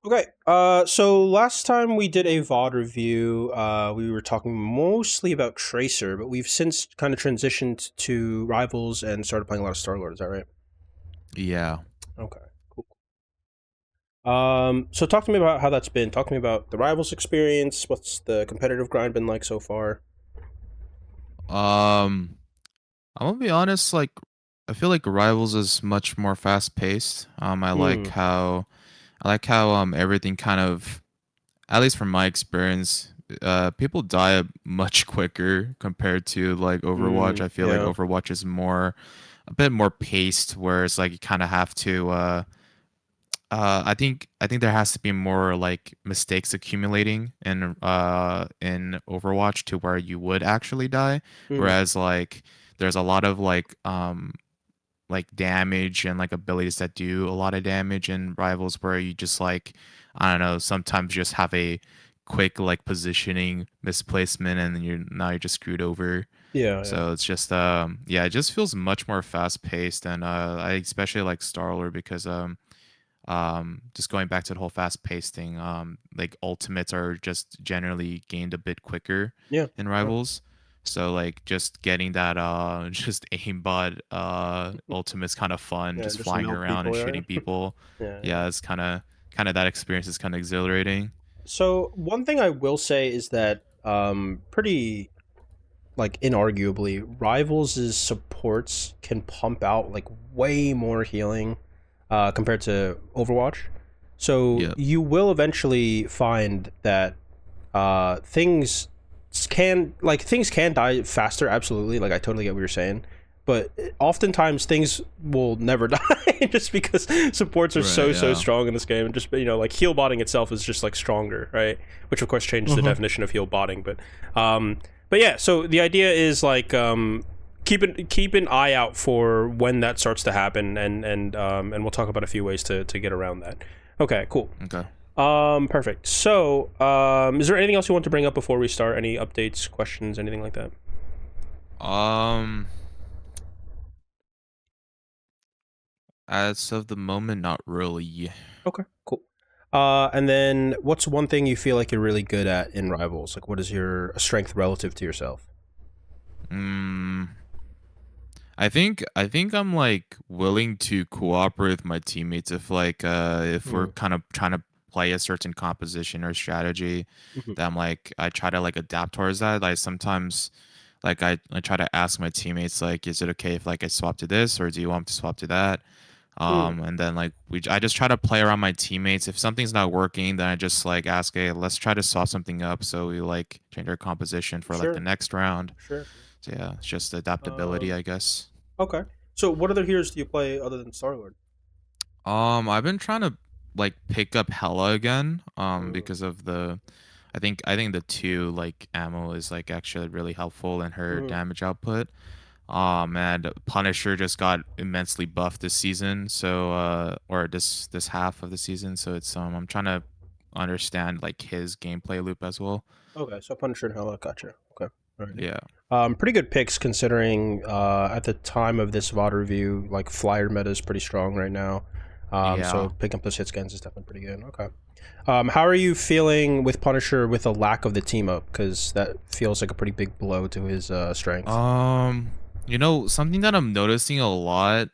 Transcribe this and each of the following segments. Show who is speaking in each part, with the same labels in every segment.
Speaker 1: Okay. So last time we did a VOD review, we were talking mostly about Tracer, but we've since kind of transitioned to Rivals and started playing a lot of Star Lord. Is that right?
Speaker 2: Yeah.
Speaker 1: Okay. Cool. So talk to me about how that's been. Talk to me about the Rivals experience. What's the competitive grind been like so far?
Speaker 2: Um, I'm gonna be honest, like I feel like Rivals is much more fast paced.
Speaker 1: Hmm.
Speaker 2: I like how everything kind of, at least from my experience, people die much quicker compared to like Overwatch.
Speaker 1: Hmm.
Speaker 2: I feel like
Speaker 1: Yeah.
Speaker 2: Overwatch is a bit more paced, where it's like you kind of have to I think there has to be more like mistakes accumulating in Overwatch to where you would actually die.
Speaker 1: Hmm.
Speaker 2: Whereas like there's a lot of like damage and like abilities that do a lot of damage in Rivals where you just like I don't know, sometimes just have a quick like positioning misplacement and then you're just screwed over.
Speaker 1: Yeah. Yeah.
Speaker 2: So it's just yeah, it just feels much more fast paced and I especially like Starlord because just going back to the whole fast paced thing, like ultimates are just generally gained a bit quicker
Speaker 1: Yeah.
Speaker 2: in
Speaker 1: Yeah.
Speaker 2: rivals. So like just getting that just aimbot ultimate's kind of fun,
Speaker 1: Yeah.
Speaker 2: just
Speaker 1: Just
Speaker 2: flying
Speaker 1: melt
Speaker 2: around and
Speaker 1: people. Yeah.
Speaker 2: shooting people.
Speaker 1: Yeah. Yeah.
Speaker 2: Yeah, it's kind of that experience is kind of exhilarating.
Speaker 1: So one thing I will say is that pretty like inarguably rivals' supports can pump out like way more healing compared to Overwatch. So
Speaker 2: Yep.
Speaker 1: you will eventually find that things can die faster, absolutely, like I totally get what you're saying, but oftentimes things will never die just because supports are
Speaker 2: Right,
Speaker 1: so
Speaker 2: yeah.
Speaker 1: strong in this game, and just like heal botting itself is just like stronger, right? Which of course changes the
Speaker 2: Uh-huh.
Speaker 1: definition of heal botting, but yeah, so the idea is like keep an eye out for when that starts to happen, and we'll talk about a few ways to get around that. Okay, cool.
Speaker 2: Okay.
Speaker 1: Perfect. So, is there anything else you want to bring up before we start? Any updates, questions, anything like that?
Speaker 2: Um as of the moment, not really.
Speaker 1: Okay, cool. And then what's one thing you feel like you're really good at in Rivals? Like, what is your strength relative to yourself?
Speaker 2: Mm, I think I'm like willing to cooperate with my teammates if we're
Speaker 1: Mm.
Speaker 2: kind of trying to play a certain composition or strategy
Speaker 1: Hmm.
Speaker 2: that I try to like adapt towards that. Like sometimes I try to ask my teammates like is it okay if like I swap to this or do you want to swap to that?
Speaker 1: Mm.
Speaker 2: And then like I just try to play around my teammates. If something's not working, then I just like ask, hey, let's try to swap something up so we like change our composition for like the
Speaker 1: Sure,
Speaker 2: next round.
Speaker 1: sure, sure.
Speaker 2: So yeah, it's just adaptability,
Speaker 1: Um,
Speaker 2: I guess.
Speaker 1: okay. So, what other heroes do you play other than Star Lord?
Speaker 2: I've been trying to like pick up Hella again,
Speaker 1: Mm.
Speaker 2: because of I think the two like ammo is like actually really helpful in her
Speaker 1: Mm.
Speaker 2: damage output. And Punisher just got immensely buffed this season, so or this half of the season, so it's I'm trying to understand like his gameplay loop as well.
Speaker 1: Okay, so Punisher and Hela, gotcha. Okay, alrighty.
Speaker 2: Yeah.
Speaker 1: Pretty good picks considering at the time of this VOD review, like flyer meta is pretty strong right now. So
Speaker 2: Yeah.
Speaker 1: picking up those hit scans is definitely pretty good. Okay. How are you feeling with Punisher with the lack of the team up? Because that feels like a pretty big blow to his strength.
Speaker 2: Something that I'm noticing a lot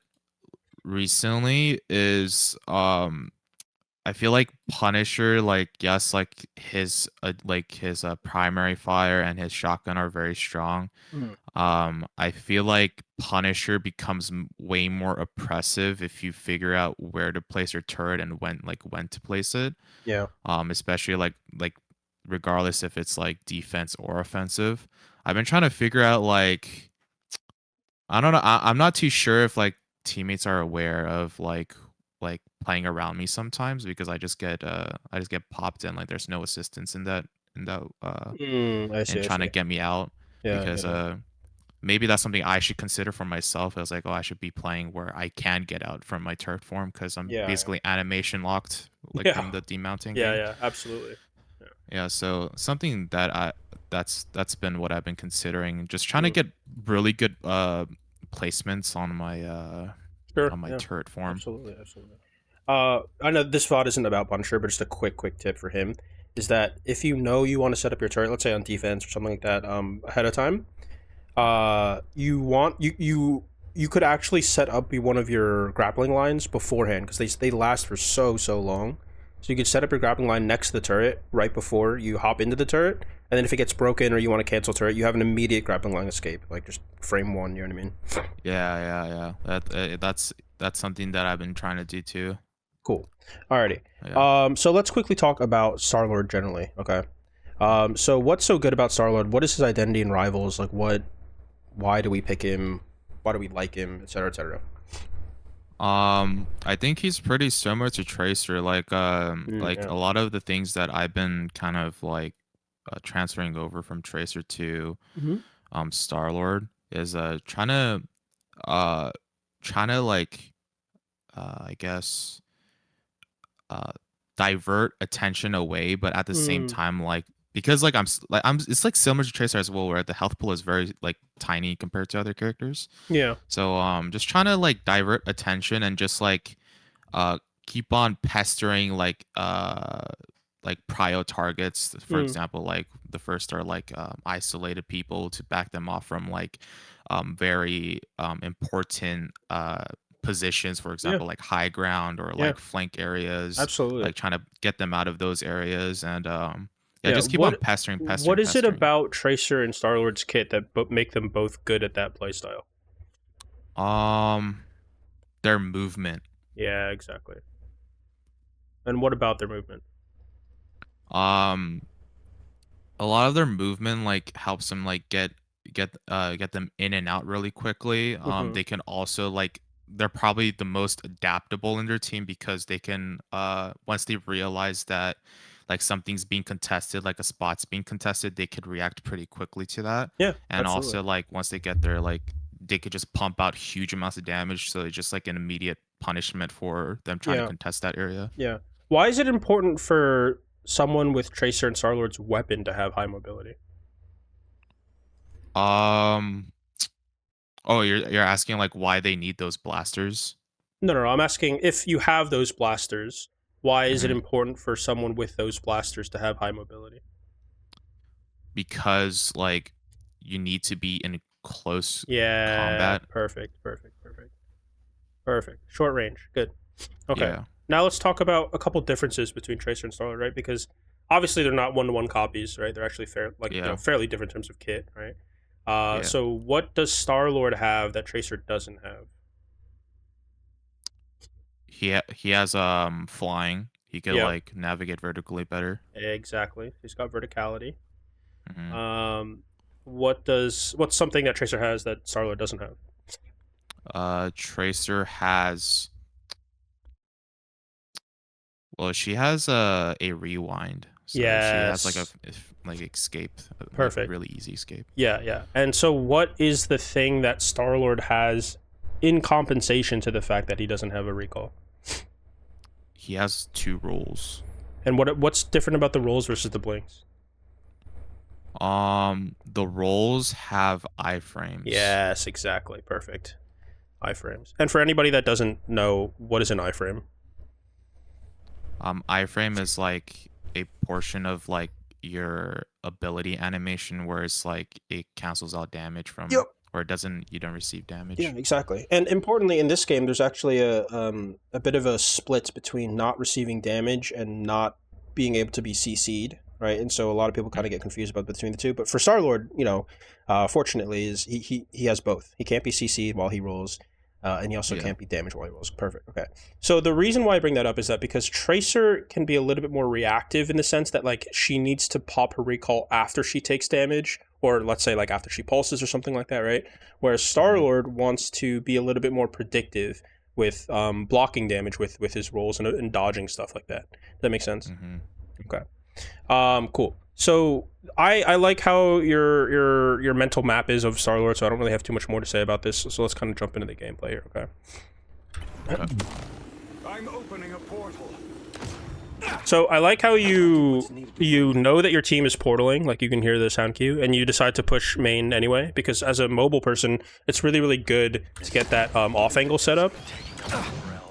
Speaker 2: recently is I feel like Punisher, like yes, like his primary fire and his shotgun are very strong.
Speaker 1: Mm.
Speaker 2: I feel like Punisher becomes way more oppressive if you figure out where to place your turret and when to place it.
Speaker 1: Yeah.
Speaker 2: Especially like regardless if it's like defense or offensive. I've been trying to figure out like I don't know. I'm not too sure if like teammates are aware of like playing around me sometimes because I just get popped in like there's no assistance
Speaker 1: I
Speaker 2: in
Speaker 1: see. I
Speaker 2: trying to
Speaker 1: see.
Speaker 2: get me out
Speaker 1: Yeah.
Speaker 2: because
Speaker 1: Yeah.
Speaker 2: maybe that's something I should consider for myself. I was like, oh, I should be playing where I can get out from my turret form because I'm
Speaker 1: Yeah.
Speaker 2: basically animation locked like
Speaker 1: Yeah.
Speaker 2: from the demounting
Speaker 1: Yeah.
Speaker 2: game.
Speaker 1: Yeah. Absolutely. Yeah.
Speaker 2: Yeah, so something that's been what I've been considering, just trying to
Speaker 1: Mm.
Speaker 2: get really good placements
Speaker 1: Sure.
Speaker 2: on my
Speaker 1: Yeah.
Speaker 2: turret form.
Speaker 1: Absolutely. Absolutely. I know this VOD isn't about Punisher, but just a quick tip for him is that if you know you want to set up your turret, let's say on defense or something like that, ahead of time, you could actually set up one of your grappling lines beforehand because they last for so long. So you could set up your grappling line next to the turret right before you hop into the turret, and then if it gets broken or you want to cancel turret, you have an immediate grappling line escape, like just frame one. You know what I mean?
Speaker 2: Yeah. That's something that I've been trying to do too.
Speaker 1: Cool. Alrighty.
Speaker 2: Yeah.
Speaker 1: So let's quickly talk about Star-Lord generally. Okay. So what's so good about Star-Lord? What is his identity in Rivals? Like, why do we pick him? Why do we like him, etc., etc.?
Speaker 2: I think he's pretty similar to Tracer. Like
Speaker 1: Yeah.
Speaker 2: a lot of the things that I've been kind of like transferring over from Tracer to
Speaker 1: Hmm.
Speaker 2: Star-Lord is uh trying to like I guess uh divert attention away, but at the same
Speaker 1: Mm,
Speaker 2: time like because like I'm it's like similar to Tracer as well, where the health pool is very like tiny compared to other characters.
Speaker 1: yeah.
Speaker 2: So just trying to like divert attention and just uh keep on pestering like prio targets. For
Speaker 1: Mm,
Speaker 2: example, like the first are like isolated people to back them off from like very important positions, for
Speaker 1: yeah.
Speaker 2: example like high ground or
Speaker 1: Yeah.
Speaker 2: like flank areas,
Speaker 1: Absolutely.
Speaker 2: like trying to get them out of those areas. And yeah,
Speaker 1: Yeah.
Speaker 2: just keep on
Speaker 1: What is it
Speaker 2: pestering.
Speaker 1: about Tracer and Star-Lord's kit that make them both good at that playstyle?
Speaker 2: um their movement.
Speaker 1: Yeah. Exactly. And what about their movement?
Speaker 2: um a lot of their movement like helps them like get them in and out really quickly.
Speaker 1: Hmm.
Speaker 2: They can also like they're probably the most adaptable in their team because they can once they realize that like something's being contested, like a spot's being contested, they could react pretty quickly to that.
Speaker 1: Yeah.
Speaker 2: And
Speaker 1: Absolutely.
Speaker 2: also like once they get there, like they could just pump out huge amounts of damage, so it's just like an immediate punishment for them trying to
Speaker 1: Yeah.
Speaker 2: contest that area.
Speaker 1: Yeah. Why is it important for someone with Tracer and Star-Lord's weapon to have high mobility?
Speaker 2: um oh, you're asking like why they need those blasters?
Speaker 1: No. I'm asking if you have those blasters, why is it
Speaker 2: Mhm.
Speaker 1: important for someone with those blasters to have high mobility?
Speaker 2: Because like you need to be in close
Speaker 1: Yeah,
Speaker 2: combat.
Speaker 1: perfect. Short range, good. Okay,
Speaker 2: Yeah,
Speaker 1: now let's talk about a couple differences between Tracer and Starlord, right? Because obviously they're not one-to-one copies, right? They're actually
Speaker 2: yeah,
Speaker 1: fairly different in terms of kit, right?
Speaker 2: yeah.
Speaker 1: So what does Starlord have that Tracer doesn't have?
Speaker 2: He has flying. He could
Speaker 1: Yep,
Speaker 2: like navigate vertically better.
Speaker 1: exactly. He's got verticality.
Speaker 2: Hmm.
Speaker 1: Um, what's something that Tracer has that Starlord doesn't have?
Speaker 2: Tracer has well, she has a rewind, so she has like a
Speaker 1: Yes,
Speaker 2: like escape, like
Speaker 1: perfect.
Speaker 2: really easy escape.
Speaker 1: Yeah. And so, what is the thing that Star Lord has in compensation to the fact that he doesn't have a recall?
Speaker 2: He has two roles.
Speaker 1: And what's different about the rolls versus the blinks?
Speaker 2: The roles have iframes.
Speaker 1: Yes, exactly. Perfect. Iframes. And for anybody that doesn't know, what is an iframe?
Speaker 2: Iframe is like a portion of like your ability animation where it's like it cancels out damage
Speaker 1: Yep.
Speaker 2: from, or it doesn't, you don't receive
Speaker 1: Yeah,
Speaker 2: damage.
Speaker 1: exactly. And importantly, in this game, there's actually a bit of a split between not receiving damage and not being able to be CC'd, right? And so a lot of people kind
Speaker 2: Mm.
Speaker 1: of get confused about between the two. But for Star Lord, fortunately, is he has both. He can't be CC'd while he rolls, and he also
Speaker 2: Yeah.
Speaker 1: can't be damaged while he rolls. Perfect. Okay. So the reason why I bring that up is that because Tracer can be a little bit more reactive in the sense that like she needs to pop her recall after she takes damage, or let's say like after she pulses or something like that, right? Whereas Star
Speaker 2: Hmm.
Speaker 1: Lord wants to be a little bit more predictive with blocking damage with his rolls and dodging stuff like that. Does that make sense?
Speaker 2: Hmm.
Speaker 1: Okay. Cool. So I like how your mental map is of Star Lord. So I don't really have too much more to say about this. So let's kind of jump into the gameplay here. Okay.
Speaker 2: Okay.
Speaker 3: I'm opening a portal.
Speaker 1: So I like how you know that your team is portaling, like you can hear the sound cue, and you decide to push main anyway. Because as a mobile person, it's really good to get that off angle set up.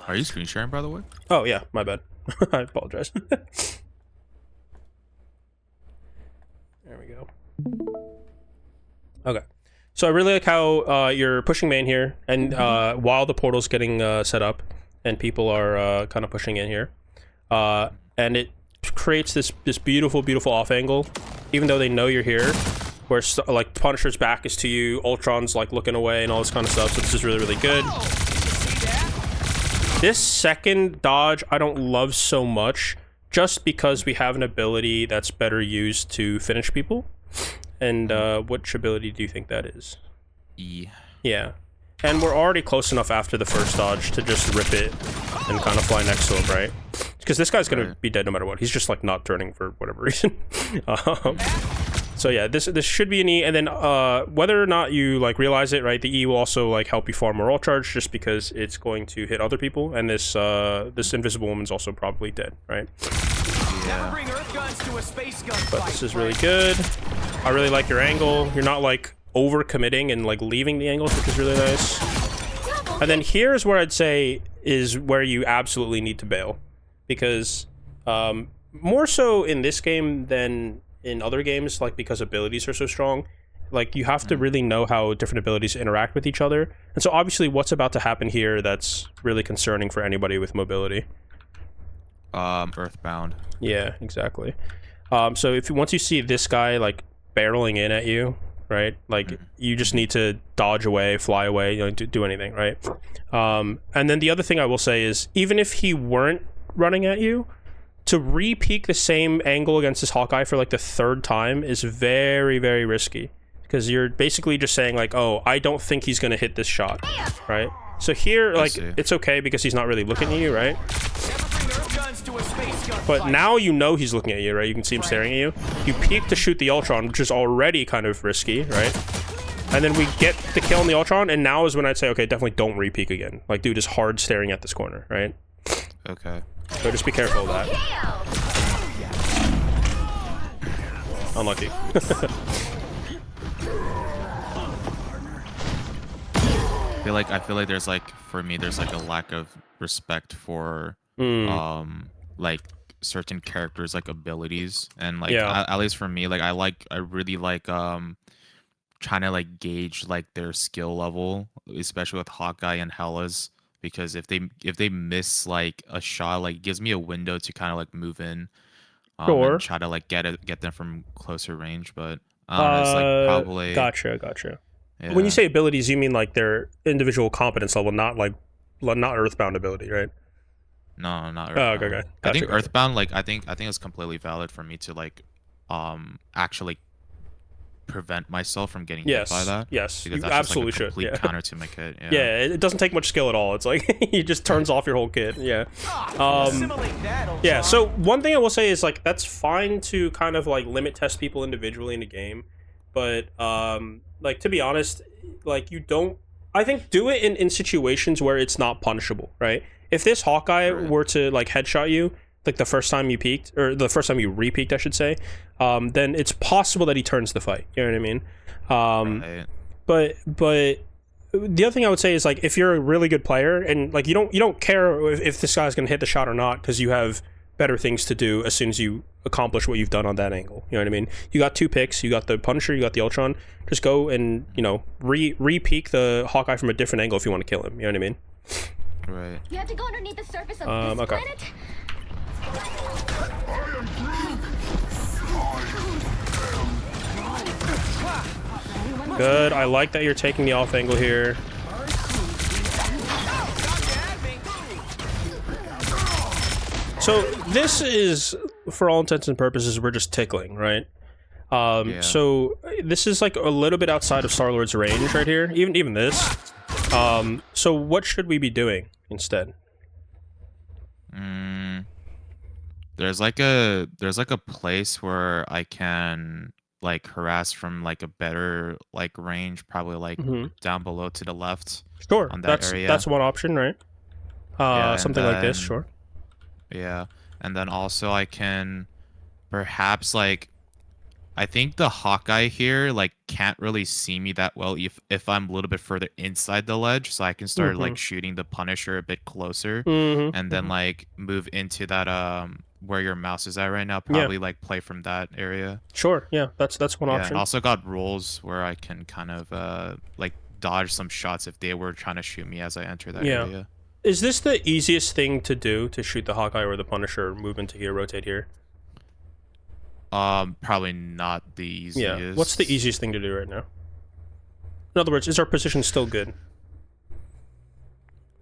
Speaker 2: Are you screen sharing, by the way?
Speaker 1: Oh yeah, my bad. I apologize. There we go. Okay. So I really like how you're pushing main here, and while the portal's getting set up, and people are kind of pushing in here, and it creates this beautiful off angle, even though they know you're here, where like Punisher's back is to you, Ultron's like looking away and all this kind of stuff. So this is really good. This second dodge I don't love so much, just because we have an ability that's better used to finish people. And which ability do you think that is?
Speaker 2: E.
Speaker 1: Yeah. And we're already close enough after the first dodge to just rip it and kind of fly next to him, right? Because this guy's gonna be dead no matter what. He's just like not turning for whatever reason. So yeah, this should be an E, and then whether or not you like realize it, right? The E will also like help you farm more ult charge, just because it's going to hit other people, and this this invisible woman's also probably dead, right?
Speaker 2: Yeah.
Speaker 1: But this is really good. I really like your angle. You're not like over committing and like leaving the angles, which is really nice. And then here's where I'd say is where you absolutely need to bail, because more so in this game than in other games, like because abilities are so strong, like you have to really know how different abilities interact with each other. And so obviously what's about to happen here that's really concerning for anybody with mobility.
Speaker 2: Earthbound.
Speaker 1: Yeah, exactly. So if once you see this guy like barreling in at you, right, like you just need to dodge away, fly away, you know, do anything, right? And then the other thing I will say is, even if he weren't running at you, to re-peek the same angle against this Hawkeye for like the third time is very risky, because you're basically just saying like, oh, I don't think he's gonna hit this shot, right? So here, like, it's okay because he's not really looking at you, right? But now you know he's looking at you, right? You can see him staring at you. You peek to shoot the Ultron, which is already kind of risky, right? And then we get the kill on the Ultron, and now is when I'd say, okay, definitely don't re-peek again. Like, dude is hard staring at this corner, right?
Speaker 2: Okay.
Speaker 1: So just be careful of that. Unlucky.
Speaker 2: I feel like there's like, for me, there's like a lack of respect for like certain characters, like abilities, and like at least for me, like I really like trying to like gauge like their skill level, especially with Hawkeye and Hela's, because if they miss like a shot, like it gives me a window to kind of like move in, and try to like get them from closer range. But I don't know, it's like probably
Speaker 1: Gotcha.
Speaker 2: Yeah.
Speaker 1: When you say abilities, you mean like their individual competence level, not Earthbound ability, right?
Speaker 2: No, not Earthbound.
Speaker 1: Oh, okay.
Speaker 2: I think Earthbound, like I think it's completely valid for me to like actually prevent myself from getting hit by that.
Speaker 1: Yes,
Speaker 2: because
Speaker 1: you
Speaker 2: that's
Speaker 1: absolutely
Speaker 2: just like a complete
Speaker 1: should.
Speaker 2: counter to my kit.
Speaker 1: Yeah, it doesn't take much skill at all. It's like he just turns off your whole kit. Yeah. Yeah. So one thing I will say is like that's fine to kind of like limit test people individually in the game, but like to be honest, like you don't. I think do it in situations where it's not punishable, right? If this Hawkeye were to like headshot you, like the first time you peeked, or the first time you re-peeked, I should say, then it's possible that he turns the fight. You know what I mean? But the other thing I would say is like if you're a really good player and like you don't care if this guy's gonna hit the shot or not, because you have better things to do as soon as you accomplish what you've done on that angle. You know what I mean? You got 2 picks, you got the Punisher, you got the Ultron. Just go and, you know, re-peek the Hawkeye from a different angle if you want to kill him. You know what I mean?
Speaker 2: Right.
Speaker 4: You have to go underneath the surface of this planet.
Speaker 1: Good. I like that you're taking the off angle here. So this is, for all intents and purposes, we're just tickling, right? So this is like a little bit outside of Star-Lord's range right here. Even this. So what should we be doing instead?
Speaker 2: There's like a place where I can like harass from like a better like range, probably like down below to the left.
Speaker 1: Sure,
Speaker 2: on that area.
Speaker 1: That's one option, right? Something like this, sure.
Speaker 2: Yeah, and then also I can perhaps like I think the Hawkeye here like can't really see me that well if I'm a little bit further inside the ledge, so I can start like shooting the Punisher a bit closer, and then like move into that where your mouse is at right now. Probably like play from that area.
Speaker 1: Sure. Yeah, that's one
Speaker 2: Yeah,
Speaker 1: option.
Speaker 2: and also got rolls where I can kind of like dodge some shots if they were trying to shoot me as I enter that area.
Speaker 1: Is this the easiest thing to do, to shoot the Hawkeye or the Punisher, move into here, rotate here?
Speaker 2: Probably not the easiest.
Speaker 1: Yeah. What's the easiest thing to do right now? In other words, is our position still good?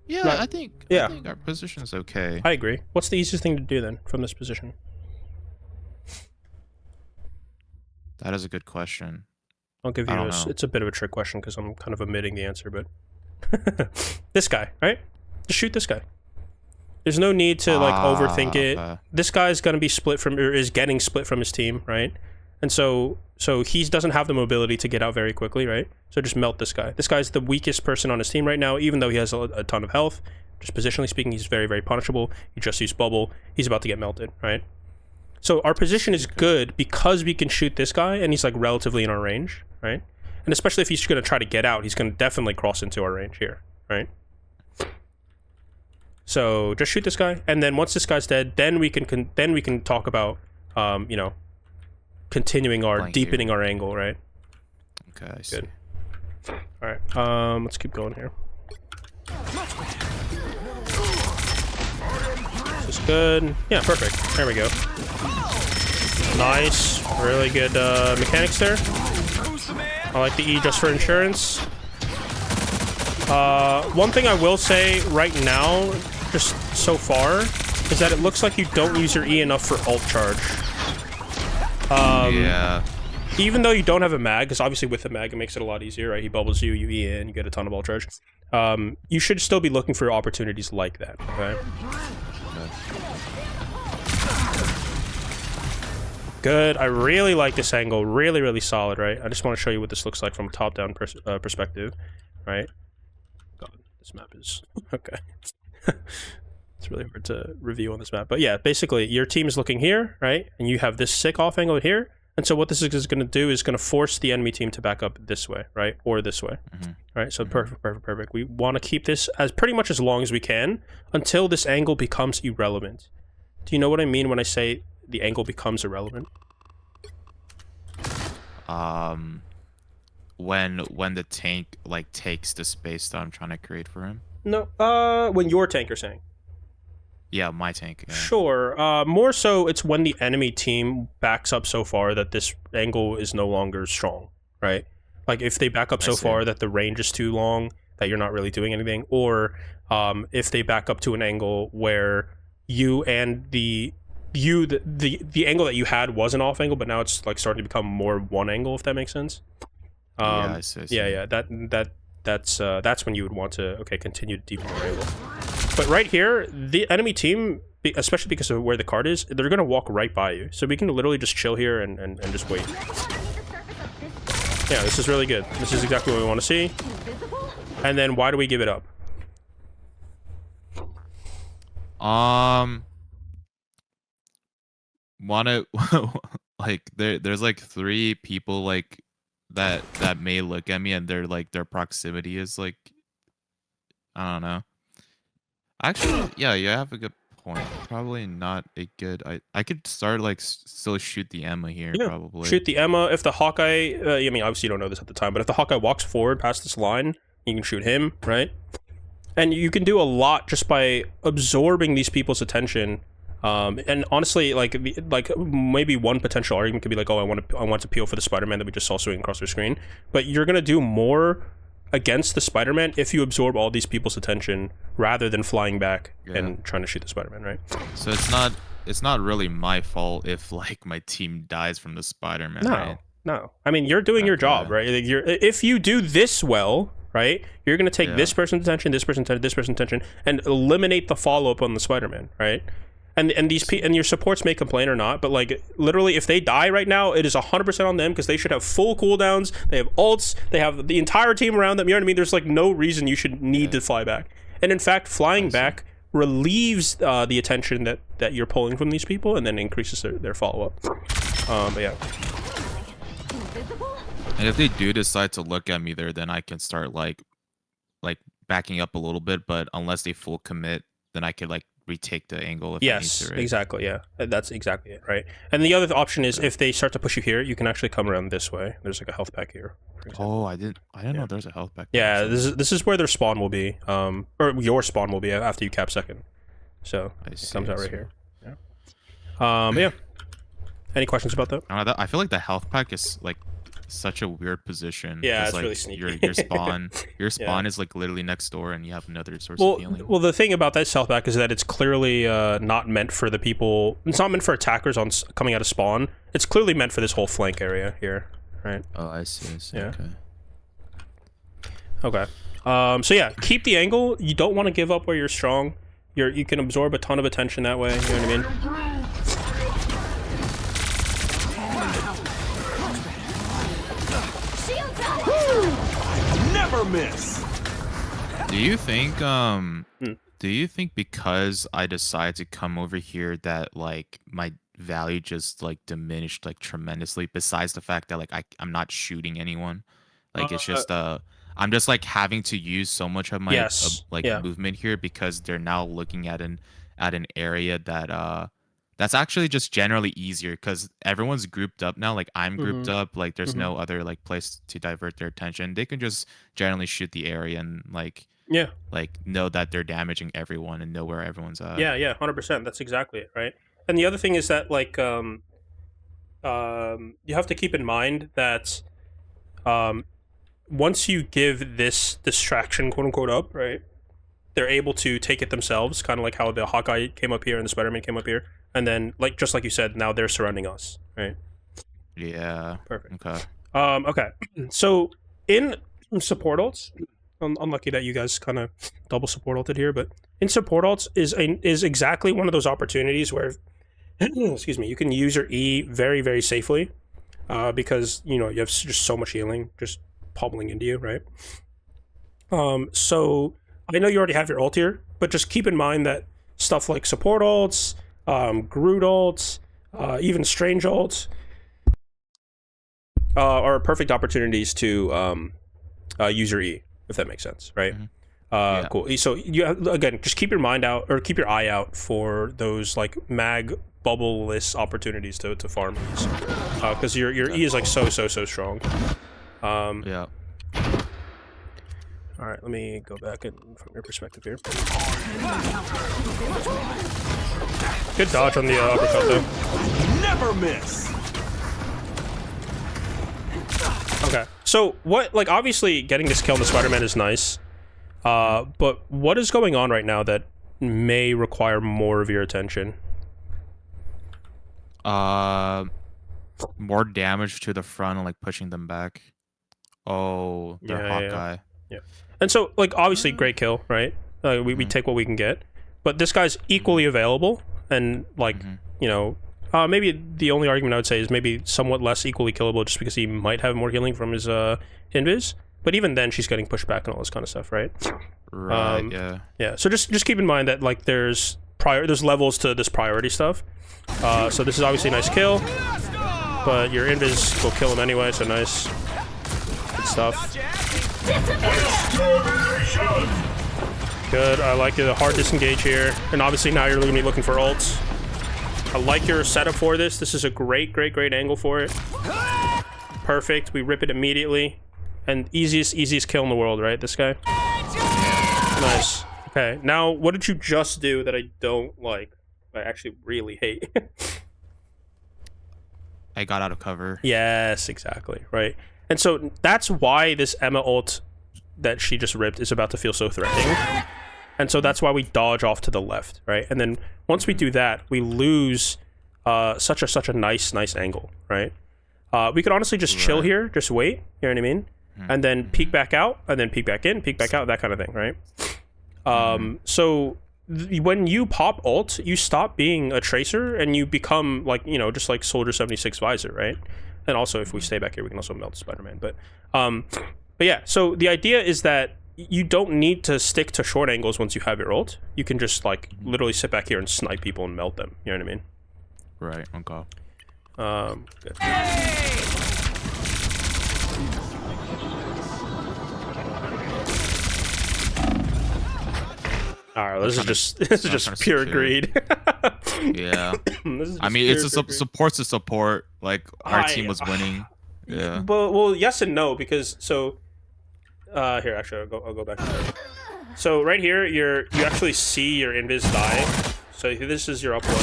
Speaker 2: Yeah, I think our position's okay.
Speaker 1: I agree. What's the easiest thing to do then from this position?
Speaker 2: That is a good question.
Speaker 1: I'll give you this. It's a bit of a trick question because I'm kind of omitting the answer, but this guy, right? Just shoot this guy. There's no need to like overthink it. This guy is going to be split from, or is getting split from his team, right? And so he doesn't have the mobility to get out very quickly, right? So just melt this guy. This guy's the weakest person on his team right now, even though he has a ton of health. Just positionally speaking, he's very, very punishable. He just used bubble. He's about to get melted, right? So our position is good because we can shoot this guy, and he's like relatively in our range, right? And especially if he's going to try to get out, he's going to definitely cross into our range here, right? So just shoot this guy, and then once this guy's dead, then we can talk about, you know, continuing our deepening our angle, right?
Speaker 2: Okay, I see.
Speaker 1: Good. All right, let's keep going here. This is good. Yeah, perfect. There we go. Nice, really good mechanics there. I like the E just for insurance. One thing I will say right now, just so far, is that it looks like you don't use your E enough for ult charge.
Speaker 2: Yeah.
Speaker 1: Even though you don't have a mag, because obviously with a mag it makes it a lot easier, right? He bubbles you, you E in, you get a ton of ult charge. You should still be looking for opportunities like that, okay? Good. I really like this angle. Really, really solid, right? I just want to show you what this looks like from a top-down perspective, right? God, this map is... okay. It's really hard to review on this map. But yeah, basically, your team is looking here, right? And you have this sick off angle here. And so what this is going to do is going to force the enemy team to back up this way, right? Or this way, right? So perfect. We want to keep this as pretty much as long as we can until this angle becomes irrelevant. Do you know what I mean when I say the angle becomes irrelevant?
Speaker 2: When the tank like takes the space that I'm trying to create for him.
Speaker 1: No, when your tank, you're saying.
Speaker 2: Yeah, my tank. Yeah.
Speaker 1: Sure. More so, it's when the enemy team backs up so far that this angle is no longer strong, right? Like if they back up so far that the range is too long, that you're not really doing anything, or if they back up to an angle where you and the angle that you had was an off angle, but now it's like starting to become more one angle, if that makes sense.
Speaker 2: Yeah, I see.
Speaker 1: Yeah. That's when you would want to continue to deepen your angle. But right here, the enemy team, especially because of where the card is, they're gonna walk right by you. So we can literally just chill here and just wait. Yeah, this is really good. This is exactly what we want to see. And then why do we give it up?
Speaker 2: Wanna like there's like 3 people like that may look at me and their proximity is like, I don't know. Actually, yeah, you have a good point. Probably not a good. I could start like still shoot the Emma here. Yeah, probably
Speaker 1: shoot the Emma. If the Hawkeye, I mean, obviously you don't know this at the time, but if the Hawkeye walks forward past this line, you can shoot him, right? And you can do a lot just by absorbing these people's attention. And honestly, like maybe one potential argument could be like, oh, I want to peel for the Spider-Man that we just saw swinging across their screen. But you're gonna do more against the Spider-Man if you absorb all these people's attention rather than flying back and trying to shoot the Spider-Man, right?
Speaker 2: So it's not really my fault if like my team dies from the Spider-Man. Right?
Speaker 1: No. I mean, you're doing your job, right? Like if you do this well, right, you're gonna take this person's attention, this person's attention, this person's attention, and eliminate the follow-up on the Spider-Man, right? And your supports may complain or not, but like literally, if they die right now, it is 100% on them because they should have full cooldowns. They have ults. They have the entire team around them. You know what I mean? There's like no reason you should need to fly back. And in fact, flying back relieves the attention that you're pulling from these people, and then increases their follow up. But yeah.
Speaker 4: invisible?
Speaker 2: And if they do decide to look at me there, then I can start like backing up a little bit. But unless they full commit, then I could like retake the angle if I need
Speaker 1: Yes,
Speaker 2: to. Right?
Speaker 1: exactly. Yeah, that's exactly it, right? And the other option is if they start to push you here, you can actually come around this way. There's like a health pack here. For example.
Speaker 2: Oh, I didn't know there's a health pack.
Speaker 1: Yeah, this is where their spawn will be, or your spawn will be after you cap second. So it comes out right here. Yeah. But yeah. Any questions about that?
Speaker 2: I feel like the health pack is like such a weird position.
Speaker 1: Yeah, it's
Speaker 2: like,
Speaker 1: really sneaky.
Speaker 2: Your spawn is like literally next door, and you have another source of healing.
Speaker 1: Well, the thing about that health pack is that it's clearly not meant for the people. It's not meant for attackers on coming out of spawn. It's clearly meant for this whole flank area here, right?
Speaker 2: Oh, I see.
Speaker 1: Yeah.
Speaker 2: Okay.
Speaker 1: Okay. So yeah, keep the angle. You don't want to give up where you're strong. You can absorb a ton of attention that way. You know what I mean?
Speaker 3: Never miss.
Speaker 2: Do you think because I decided to come over here that like my value just like diminished like tremendously, besides the fact that like I'm not shooting anyone? Like it's just I'm just like having to use so much of my movement here because they're now looking at an area that that's actually just generally easier because everyone's grouped up now. Like I'm grouped up. Like there's no other like place to divert their attention. They can just generally shoot the area and like know that they're damaging everyone and know where everyone's at.
Speaker 1: Yeah, 100%. That's exactly it, right? And the other thing is that like you have to keep in mind that once you give this distraction quote unquote up, right? They're able to take it themselves, kind of like how the Hawkeye came up here and the Spider-Man came up here. And then, like just like you said, now they're surrounding us, right?
Speaker 2: Yeah.
Speaker 1: Perfect.
Speaker 2: Okay.
Speaker 1: Okay. So in support ults, unlucky that you guys kind of double support ulted here, but in support ults is exactly one of those opportunities where, excuse me, you can use your E very very safely, because you know you have just so much healing just pummeling into you, right? So I know you already have your ult here, but just keep in mind that stuff like support ults, Groot ults, even Strange ults are perfect opportunities to use your E, if that makes sense, right? Yeah. Cool. So you again, just keep your mind out or keep your eye out for those like mag bubble-less opportunities to farm these, because your E is like so strong.
Speaker 2: Yeah.
Speaker 1: All right, let me go back and from your perspective here. Good dodge on the uppercut though.
Speaker 3: Never miss.
Speaker 1: Okay, so what? Like obviously, getting this kill on the Spider-Man is nice, but what is going on right now that may require more of your attention?
Speaker 2: More damage to the front and like pushing them back. Oh, they're Hawkeye.
Speaker 1: Yeah. And so, like, obviously, great kill, right? We take what we can get. But this guy's equally available, and, like, you know, maybe the only argument I would say is maybe somewhat less equally killable just because he might have more healing from his invis. But even then, she's getting pushed back and all this kind of stuff, right?
Speaker 2: Right, yeah.
Speaker 1: Yeah, so just keep in mind that, like, there's levels to this priority stuff. So this is obviously a nice kill, but your invis will kill him anyway, so nice. Good stuff. Good, I like the hard disengage here. And obviously now you're going to be looking for ults. I like your setup for this. This is a great angle for it. Perfect, we rip it immediately. And easiest kill in the world, right? This guy? Nice. Okay, now what did you just do that I don't like? I actually really hate.
Speaker 2: I got out of cover.
Speaker 1: Yes, exactly, right? And so that's why this Emma ult that she just ripped is about to feel so threatening. And so that's why we dodge off to the left, right? And then once we do that, we lose such a nice angle, right? We could honestly just chill here, just wait, you know what I mean? And then peek back out, and then peek back in, peek back out, that kind of thing, right? So when you pop ult, you stop being a tracer and you become like, you know, just like Soldier 76 Visor, right? And also if we stay back here, we can also melt Spider-Man. But yeah, so the idea is that you don't need to stick to short angles once you have your ult. You can just like literally sit back here and snipe people and melt them. You know what I mean?
Speaker 2: Right, okay.
Speaker 1: Good. Alright, this is just pure greed.
Speaker 2: Yeah.
Speaker 1: This is
Speaker 2: I
Speaker 1: just
Speaker 2: mean,
Speaker 1: pure,
Speaker 2: it's a
Speaker 1: pure greed.
Speaker 2: support's a support. Like our team was winning. Yeah.
Speaker 1: But well, yes and no, because so here actually I'll go back to that. So right here you actually see your invis die. So this is your up one,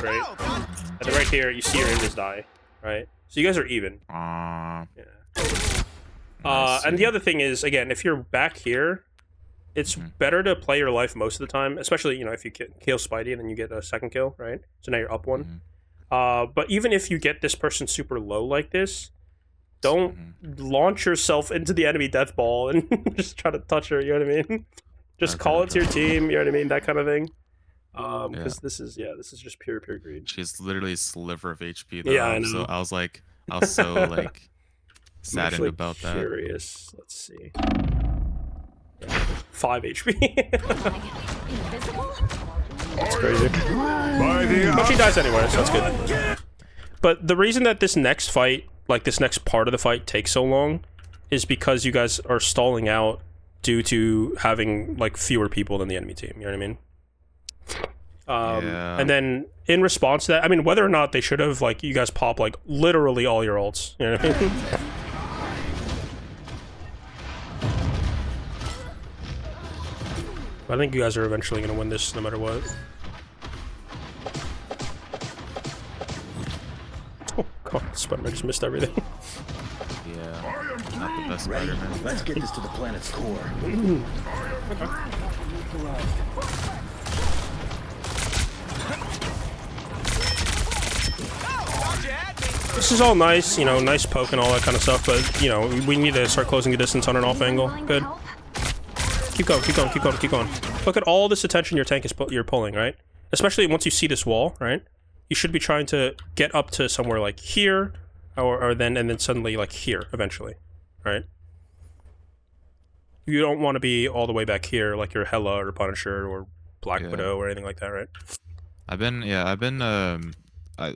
Speaker 1: right? And then right here you see your invis die, right? So you guys are even. Yeah. And the other thing is, again, if you're back here, it's better to play your life most of the time, especially, you know, if you kill Spidey and then you get a second kill, right? So now you're up one. But even if you get this person super low like this, don't launch yourself into the enemy death ball and just try to touch her, you know what I mean? Just call it to your team, you know what I mean? That kind of thing. Because this is just pure greed.
Speaker 2: She's literally a sliver of HP though.
Speaker 1: Yeah, I know.
Speaker 2: So I was so like saddened about that.
Speaker 1: Curious. Let's see. 5 HP.
Speaker 4: Invisible?
Speaker 1: That's crazy. But she dies anyway, so that's good. But the reason that this next fight, like this next part of the fight, takes so long is because you guys are stalling out due to having like fewer people than the enemy team. You know what I mean? And then in response to that, I mean, whether or not they should have, like, you guys pop like literally all your ults. You know what I mean? I think you guys are eventually going to win this no matter what. Oh, God, Spider-Man just missed everything.
Speaker 2: Yeah, not the best Spider-Man.
Speaker 5: Let's get this to the planet's core.
Speaker 1: This is all nice, you know, nice poke and all that kind of stuff, but, you know, we need to start closing the distance on an off angle. Good. Keep going, keep going, keep going, keep going. Look at all this attention your tank is you're pulling, right? Especially once you see this wall, right? You should be trying to get up to somewhere like here, or then suddenly like here eventually, right? You don't want to be all the way back here like you're Hela or Punisher or Black Widow or anything like that, right?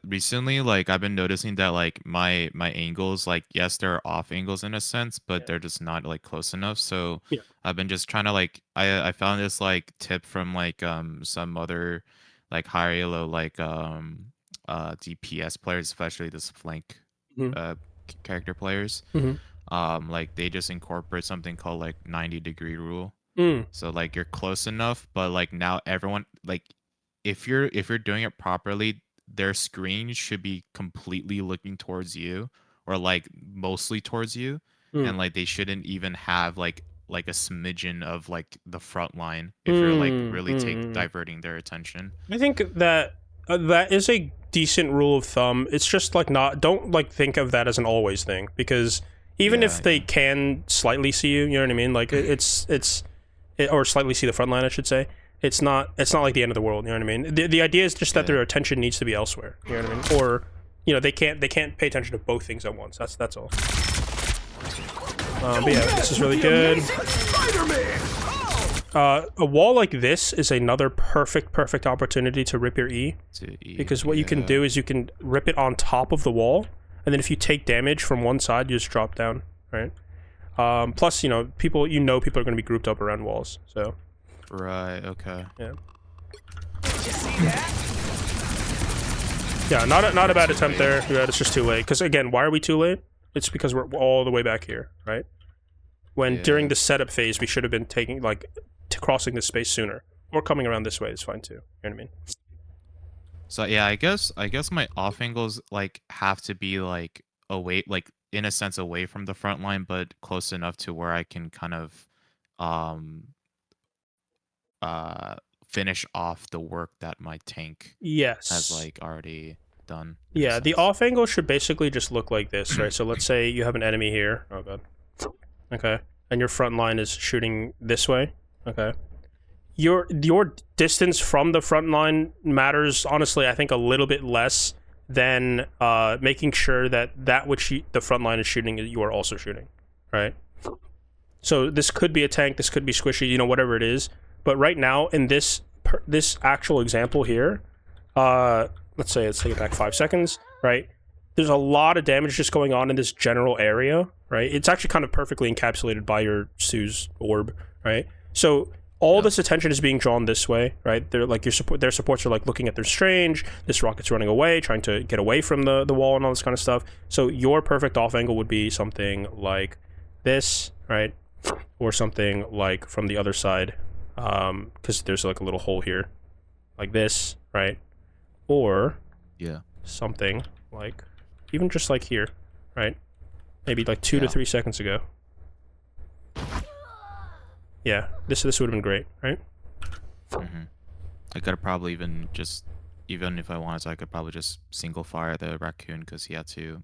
Speaker 2: Recently, like, I've been noticing that, like, my angles, like, yes, they're off angles in a sense, but they're just not, like, close enough. So I've been just trying to, like, I found this, like, tip from, like, some other, like, higher elo, like, DPS players, especially this flank character players. Like, they just incorporate something called, like, 90-degree rule. So, like, you're close enough, but, like, now everyone, like, if you're doing it properly, their screen should be completely looking towards you, or like mostly towards you, and like they shouldn't even have like a smidgen of like the front line if you're like really diverting their attention.
Speaker 1: I think that that is a decent rule of thumb. It's just like don't like think of that as an always thing, because even if they can slightly see you, you know what I mean? Like or slightly see the front line, I should say. It's not like the end of the world, you know what I mean? The idea is just that their attention needs to be elsewhere, you know what I mean? Or, you know, they can't pay attention to both things at once. That's all. But yeah, this is really good. A wall like this is another perfect opportunity to rip your E. Because what you can do is you can rip it on top of the wall, and then if you take damage from one side, you just drop down, right? Plus, you know, people are going to be grouped up around walls, so...
Speaker 2: Right, okay.
Speaker 1: Yeah. Yeah, not a bad attempt there. Yeah, it's just too late. Because again, why are we too late? It's because we're all the way back here, right? When during the setup phase, we should have been taking crossing this space sooner, or coming around this way is fine too. You know what I mean?
Speaker 2: So yeah, I guess my off angles like have to be like away, like in a sense away from the front line, but close enough to where I can kind of finish off the work that my tank has like already done.
Speaker 1: Yeah, the off angle should basically just look like this, right? So let's say you have an enemy here. Oh god. Okay. And your front line is shooting this way. Okay. Your distance from the front line matters, honestly, I think a little bit less than making sure that which the front line is shooting, you are also shooting, right? So this could be a tank, this could be squishy, you know, whatever it is. But right now, in this actual example here, let's take it back 5 seconds, right?
Speaker 5: there's a lot of damage just going on in this general area, right? It's actually kind of perfectly encapsulated by your Sue's orb, right? So all this attention is being drawn this way, right? They're like their supports are like looking at their Strange. This rocket's running away, trying to get away from the wall and all this kind of stuff. So your perfect off angle would be something like this, right? Or something like from the other side, because there's like a little hole here, like this, right? Or something like even just like here, right? Maybe like 2 to 3 seconds ago. Yeah, this would have been great, right?
Speaker 2: I could probably even if I wanted to, I could probably just single fire the raccoon because he had to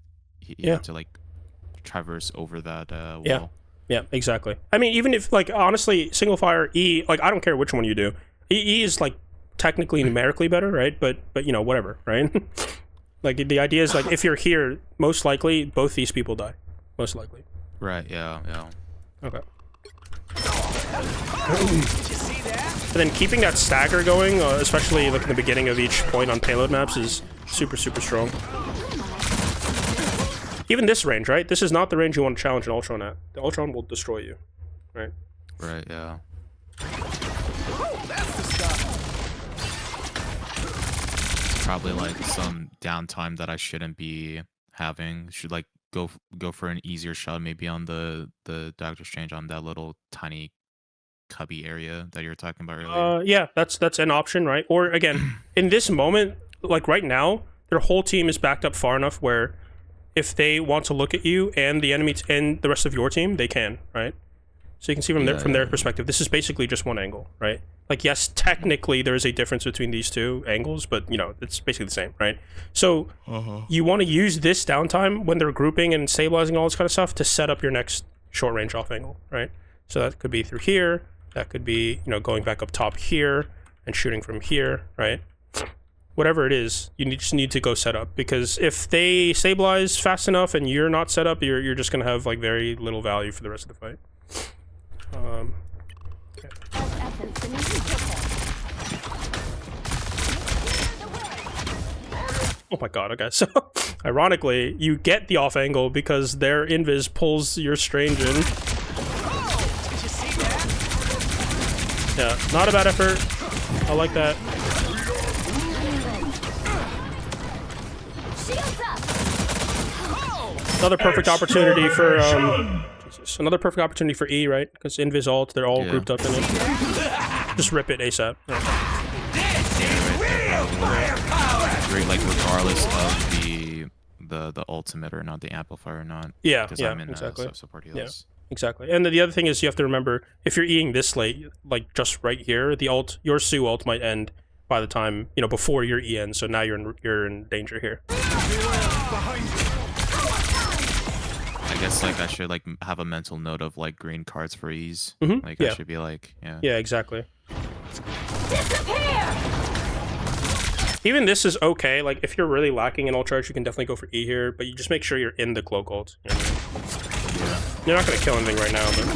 Speaker 2: like traverse over that wall.
Speaker 5: Yeah, exactly. I mean, even if like honestly, single fire E, like I don't care which one you do. E is like technically numerically better, right? But you know, whatever, right? Like the idea is like if you're here, most likely both these people die, most likely.
Speaker 2: Right. Yeah.
Speaker 5: Okay. And then keeping that stagger going, especially like in the beginning of each point on payload maps, is super strong. Even this range, right? This is not the range you want to challenge an Ultron at. The Ultron will destroy you, right?
Speaker 2: Right. Yeah. Probably like some downtime that I shouldn't be having. Should like go for an easier shot, maybe on the Doctor Strange on that little tiny cubby area that you were talking about earlier.
Speaker 5: Yeah, that's an option, right? Or again, in this moment, like right now, their whole team is backed up far enough where if they want to look at you and the enemy and the rest of your team, they can, right? So you can see from their perspective, this is basically just one angle, right? Like, yes, technically there is a difference between these two angles, but you know, it's basically the same, right? So you want to use this downtime when they're grouping and stabilizing all this kind of stuff to set up your next short range off angle, right? So that could be through here, that could be, you know, going back up top here and shooting from here, right? Whatever it is, you just need to go set up, because if they stabilize fast enough and you're not set up, you're just gonna have like very little value for the rest of the fight. Okay. Oh my god, okay, so ironically, you get the off angle because their invis pulls your Strange in. Yeah, not a bad effort. I like that. Another perfect opportunity for another perfect opportunity for E, right? Because invis ult, they're all grouped up in it. Just rip it ASAP. Yeah.
Speaker 2: Great, like regardless of the ultimate or not, the amplifier or not.
Speaker 5: Yeah,
Speaker 2: I'm in,
Speaker 5: exactly.
Speaker 2: Support heals.
Speaker 5: Yeah, exactly. And the other thing is you have to remember, if you're Eing this late, like just right here, the ult, your Sue ult might end by the time, you know, before your E ends. So now you're in danger here.
Speaker 2: I guess like I should like have a mental note of like green cards for ease. Like I should be like,
Speaker 5: Yeah, exactly. Even this is okay. Like if you're really lacking in ult charge, you can definitely go for E here, but you just make sure you're in the cloak ult. You know what I mean? You're not gonna kill anything right now, but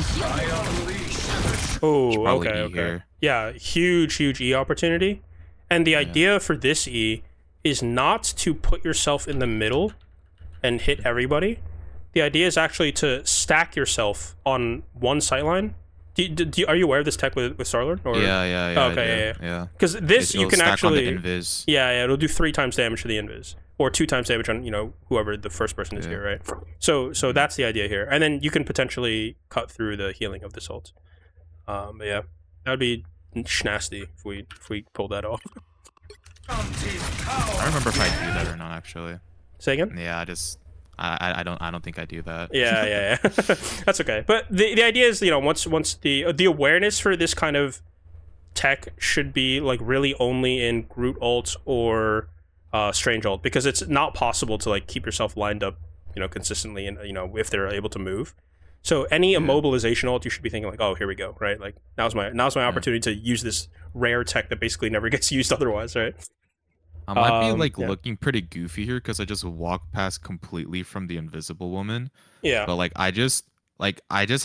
Speaker 5: oh, okay. Yeah, huge E opportunity. And the idea for this E is not to put yourself in the middle and hit everybody. The idea is actually to stack yourself on one sightline. Are you aware of this tech with Star-Lord? Or?
Speaker 2: Yeah.
Speaker 5: Oh, okay, yeah. Because this you can actually,
Speaker 2: invis.
Speaker 5: Yeah, it'll do 3 times damage to the invis, or 2 times damage on, you know, whoever the first person is here, right? So that's the idea here, and then you can potentially cut through the healing of this ult. But yeah, that would be nasty if we pulled that off.
Speaker 2: I don't remember if I do that or not actually.
Speaker 5: Say again?
Speaker 2: Yeah, I don't think I do that.
Speaker 5: Yeah. That's okay. But the idea is, you know, once the awareness for this kind of tech should be like really only in Groot ult or Strange ult, because it's not possible to like keep yourself lined up, you know, consistently, and you know, if they're able to move. So any immobilization ult, you should be thinking like, oh, here we go, right? Like now's my opportunity to use this rare tech that basically never gets used otherwise, right?
Speaker 2: I might be like looking pretty goofy here because I just walked past completely from the Invisible Woman.
Speaker 5: Yeah.
Speaker 2: But like I just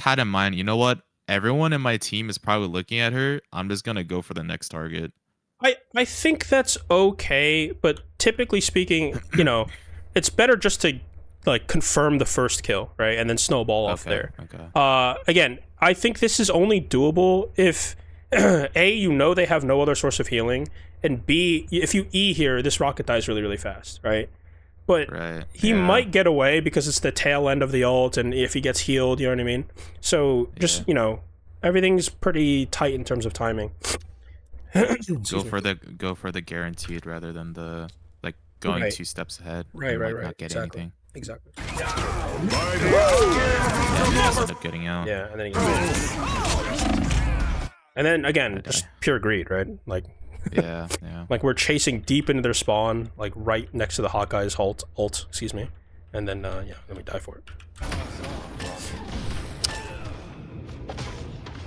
Speaker 2: had in mind, you know what? Everyone in my team is probably looking at her. I'm just gonna go for the next target.
Speaker 5: I think that's okay, but typically speaking, you know, it's better just to like confirm the first kill, right, and then snowball off there.
Speaker 2: Okay.
Speaker 5: Again, I think this is only doable if A, you know they have no other source of healing, and B, if you E here, this rocket dies really, really fast, right? But he might get away because it's the tail end of the ult, and if he gets healed, you know what I mean? So just, you know, everything's pretty tight in terms of timing.
Speaker 2: Go for the guaranteed rather than the like going 2 steps ahead.
Speaker 5: Right.
Speaker 2: Not getting anything.
Speaker 5: Exactly.
Speaker 2: Yeah, he just ended up getting out.
Speaker 5: Yeah, and then he gets and then again, just pure greed, right? Like
Speaker 2: Yeah.
Speaker 5: like we're chasing deep into their spawn, like right next to the Hawkeye's ult, excuse me. And then then we die for it.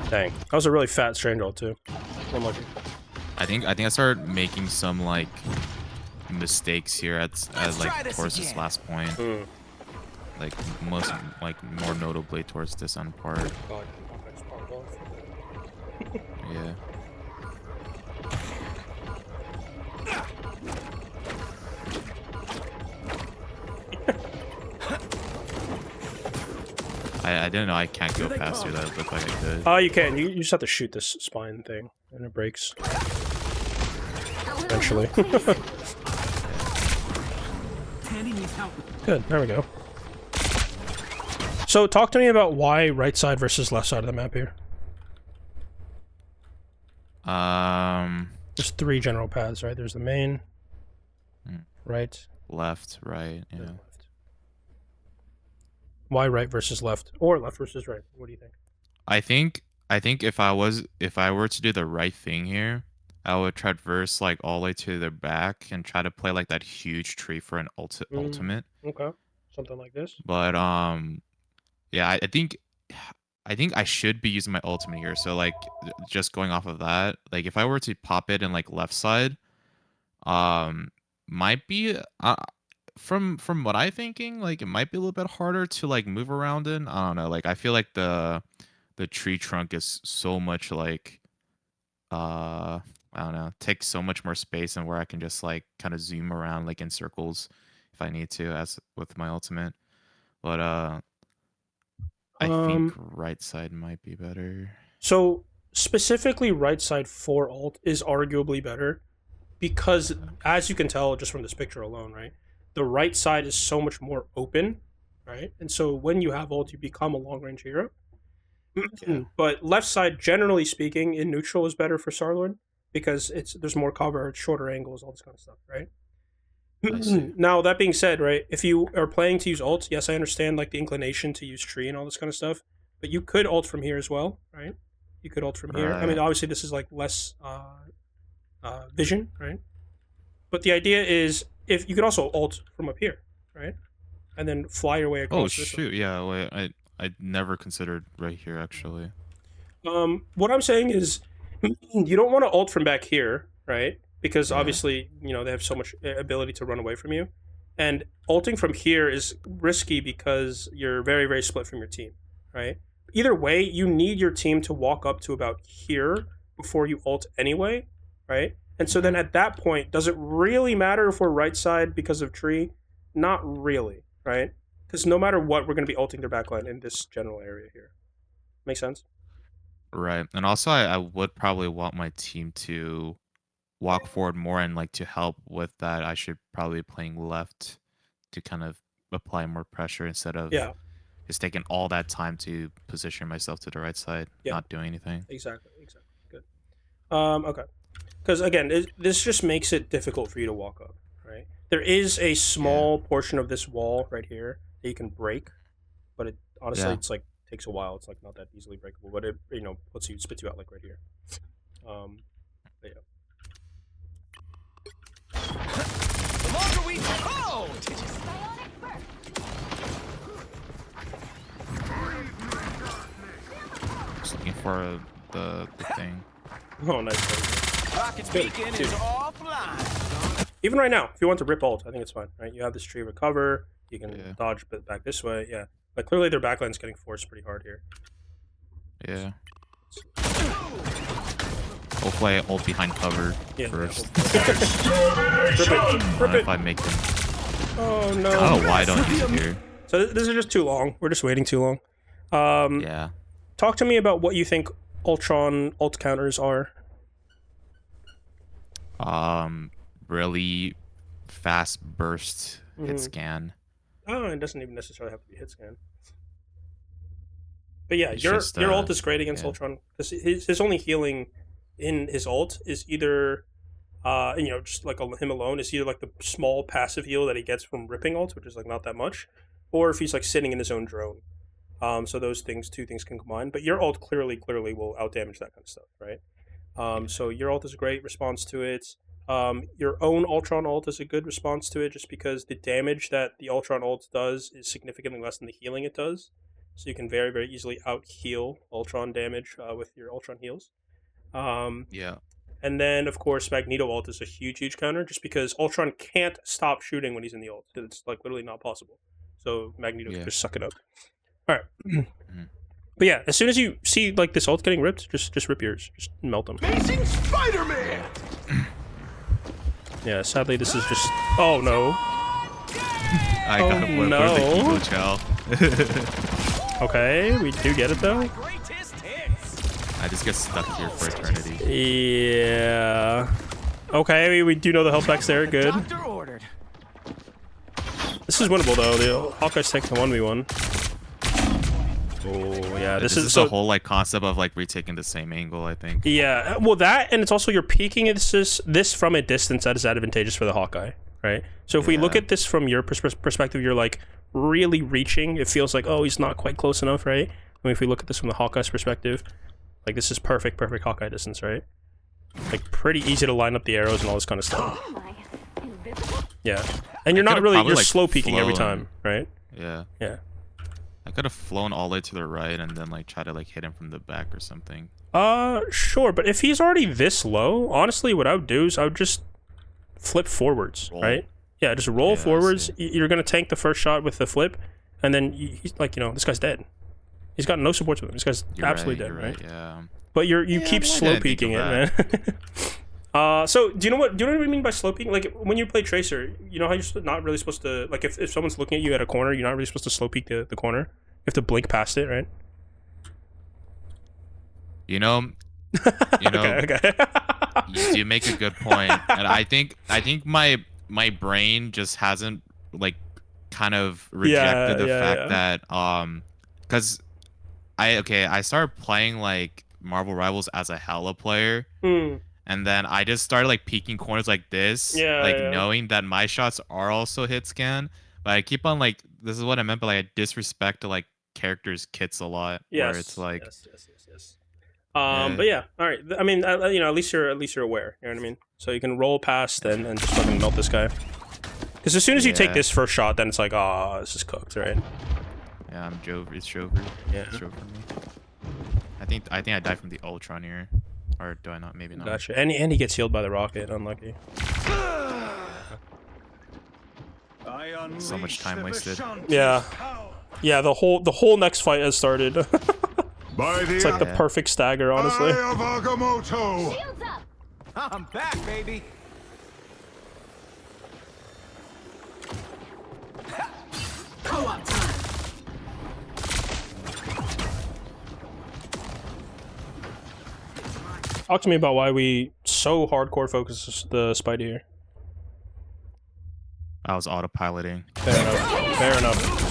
Speaker 5: Dang. That was a really fat strange ult too. Unlucky.
Speaker 2: I think I started making some like mistakes here at like towards this last point. Like more notably towards this end part. Yeah. I didn't know I can't go past through that. It looked like I could.
Speaker 5: Oh, you can. You just have to shoot this spine thing, and it breaks. Eventually. Good. There we go. So, talk to me about why right side versus left side of the map here. There's 3 general paths, right? There's the main, right,
Speaker 2: left, right. Yeah.
Speaker 5: left. Why right versus left, or left versus right? What do you think?
Speaker 2: I think if I were to do the right thing here, I would traverse like all the way to the back and try to play like that huge tree for an ultimate.
Speaker 5: Okay, something like this.
Speaker 2: But yeah, I think I should be using my ultimate here. So like just going off of that, like if I were to pop it in like left side, might be from what I'm thinking, like it might be a little bit harder to like move around in. I don't know. Like I feel like the tree trunk is so much like I don't know, takes so much more space and where I can just like kind of zoom around like in circles if I need to as with my ultimate. But I think right side might be better.
Speaker 5: So specifically right side for ult is arguably better because as you can tell just from this picture alone, right? The right side is so much more open, right? And so when you have ult, you become a long range hero. But left side, generally speaking, in neutral is better for Starlord because there's more cover, it's shorter angles, all this kind of stuff, right? Now that being said, right, if you are playing to use ult, yes, I understand like the inclination to use tree and all this kind of stuff, but you could ult from here as well, right? You could ult from here. I mean, obviously this is like less vision, right? But the idea is if you could also ult from up here, right? And then fly your way across.
Speaker 2: Oh shoot! Yeah, wait, I never considered right here actually.
Speaker 5: What I'm saying is, you don't want to ult from back here, right? Because obviously, you know, they have so much ability to run away from you, and ulting from here is risky because you're very, very split from your team, right? Either way, you need your team to walk up to about here before you ult anyway, right? And so then at that point, does it really matter if we're right side because of tree? Not really, right? Because no matter what, we're going to be ulting their backline in this general area here. Make sense?
Speaker 2: Right. And also, I would probably want my team to walk forward more and like to help with that. I should probably be playing left to kind of apply more pressure instead of just taking all that time to position myself to the right side, not doing anything.
Speaker 5: Exactly. Good. Okay. Because again, this just makes it difficult for you to walk up, right? There is a small portion of this wall right here that you can break, but it honestly it's like takes a while. It's like not that easily breakable, but it spits you out like right here. But yeah.
Speaker 3: The longer we did you
Speaker 2: Just looking for the thing.
Speaker 5: Oh, nice.
Speaker 3: Rocket's beacon is offline.
Speaker 5: Even right now, if you want to rip ult, I think it's fine, right? You have this tree recover, you can dodge back this way, But clearly their backline's getting forced pretty hard here.
Speaker 2: Yeah. Hopefully I ult behind cover first.
Speaker 5: Rip it.
Speaker 2: If I make them
Speaker 5: Oh no.
Speaker 2: I don't know why I don't use it here.
Speaker 5: So this is just too long. We're just waiting too long.
Speaker 2: Yeah.
Speaker 5: Talk to me about what you think Ultron ult counters are.
Speaker 2: Really fast burst hit scan.
Speaker 5: Oh, it doesn't even necessarily have to be hit scan. But yeah,
Speaker 2: It's
Speaker 5: your
Speaker 2: just,
Speaker 5: ult is great against
Speaker 2: yeah.
Speaker 5: Ultron because his only healing in his ult is either, just like him alone is either like the small passive heal that he gets from ripping ults, which is like not that much, or if he's like sitting in his own drone. So those two things can combine. But your ult clearly will outdamage that kind of stuff, right? So your ult is a great response to it. Your own Ultron ult is a good response to it, just because the damage that the Ultron ult does is significantly less than the healing it does. So you can very, very easily out heal Ultron damage with your Ultron heals.
Speaker 2: Yeah.
Speaker 5: And then, of course, Magneto ult is a huge counter, just because Ultron can't stop shooting when he's in the ult. It's like literally not possible. So Magneto can just suck it up. All right. But yeah, as soon as you see like this ult getting ripped, just rip yours. Just melt them.
Speaker 3: Amazing Spider-Man!
Speaker 5: Yeah, sadly this is just... Oh no.
Speaker 2: I got him
Speaker 5: no.
Speaker 2: for the Ego Chow.
Speaker 5: Okay, we do get it though.
Speaker 3: Greatest hits!
Speaker 2: I just get stuck here for eternity.
Speaker 5: Yeah. Okay, we do know the health packs there. Good.
Speaker 3: Doctor ordered.
Speaker 5: This is winnable though. The Hawkeye's taking the 1v1. Oh yeah,
Speaker 2: This is
Speaker 5: so
Speaker 2: the whole like concept of like retaking the same angle, I think.
Speaker 5: yeah. Well, that, and it's also you're peeking this from a distance that is advantageous for the Hawkeye, right? So if we look at this from your perspective, you're like really reaching. It feels like, oh, he's not quite close enough, right? I mean, if we look at this from the Hawkeye's perspective, like this is perfect Hawkeye distance, right? Like pretty easy to line up the arrows and all this kind of stuff.
Speaker 4: Am I invisible?
Speaker 5: Yeah, and you're not really,
Speaker 2: probably,
Speaker 5: you're
Speaker 2: like,
Speaker 5: slow peeking every
Speaker 2: flown.
Speaker 5: time, right?
Speaker 2: Yeah.
Speaker 5: Yeah.
Speaker 2: I could have flown all the way to the right and then like try to like hit him from the back or something.
Speaker 5: Sure, but if he's already this low, honestly, what I would do is I would just flip forwards,
Speaker 2: Roll.
Speaker 5: right? Yeah, just roll
Speaker 2: Yeah, I
Speaker 5: forwards.
Speaker 2: see.
Speaker 5: You're gonna tank the first shot with the flip, and then he's like, this guy's dead. He's got no supports with him. This guy's
Speaker 2: You're
Speaker 5: absolutely
Speaker 2: right,
Speaker 5: dead,
Speaker 2: you're
Speaker 5: right?
Speaker 2: Yeah.
Speaker 5: But you
Speaker 2: Yeah,
Speaker 5: keep
Speaker 2: I
Speaker 5: slow
Speaker 2: didn't think
Speaker 5: peeking it,
Speaker 2: of
Speaker 5: man. So do you know what I mean by slow peeking? Like when you play Tracer, you know how you're not really supposed to, like if someone's looking at you at a corner, you're not really supposed to slow peek the corner. You have to blink past it, right?
Speaker 2: You know,
Speaker 5: Okay.
Speaker 2: you make a good point, and I think my brain just hasn't like kind of rejected the fact that because I started playing like Marvel Rivals as a Hella player, and then I just started like peeking corners like this, knowing that my shots are also hit scan, but I keep on like, this is what I meant by like I disrespect to like characters' kits a lot, where it's like
Speaker 5: yes. But yeah, all right. I mean, at least you're aware. You know what I mean? So you can roll past and just fucking melt this guy. Because as soon as you take this first shot, then it's like, oh, this is cooked, right?
Speaker 2: Yeah, I'm Jover. It's Jover.
Speaker 5: Yeah.
Speaker 2: It's Jover for me. I think I died from the Ultron here, or do I not? Maybe not.
Speaker 5: Gotcha. And he gets healed by the rocket. Unlucky.
Speaker 2: So much time wasted.
Speaker 5: Yeah. Yeah. The whole next fight has started. It's like the perfect stagger, honestly.
Speaker 4: Shields up!
Speaker 3: I'm back, baby.
Speaker 6: Co-op time.
Speaker 5: Talk to me about why we so hardcore focus the Spidey here.
Speaker 2: I was autopiloting.
Speaker 5: Fair enough.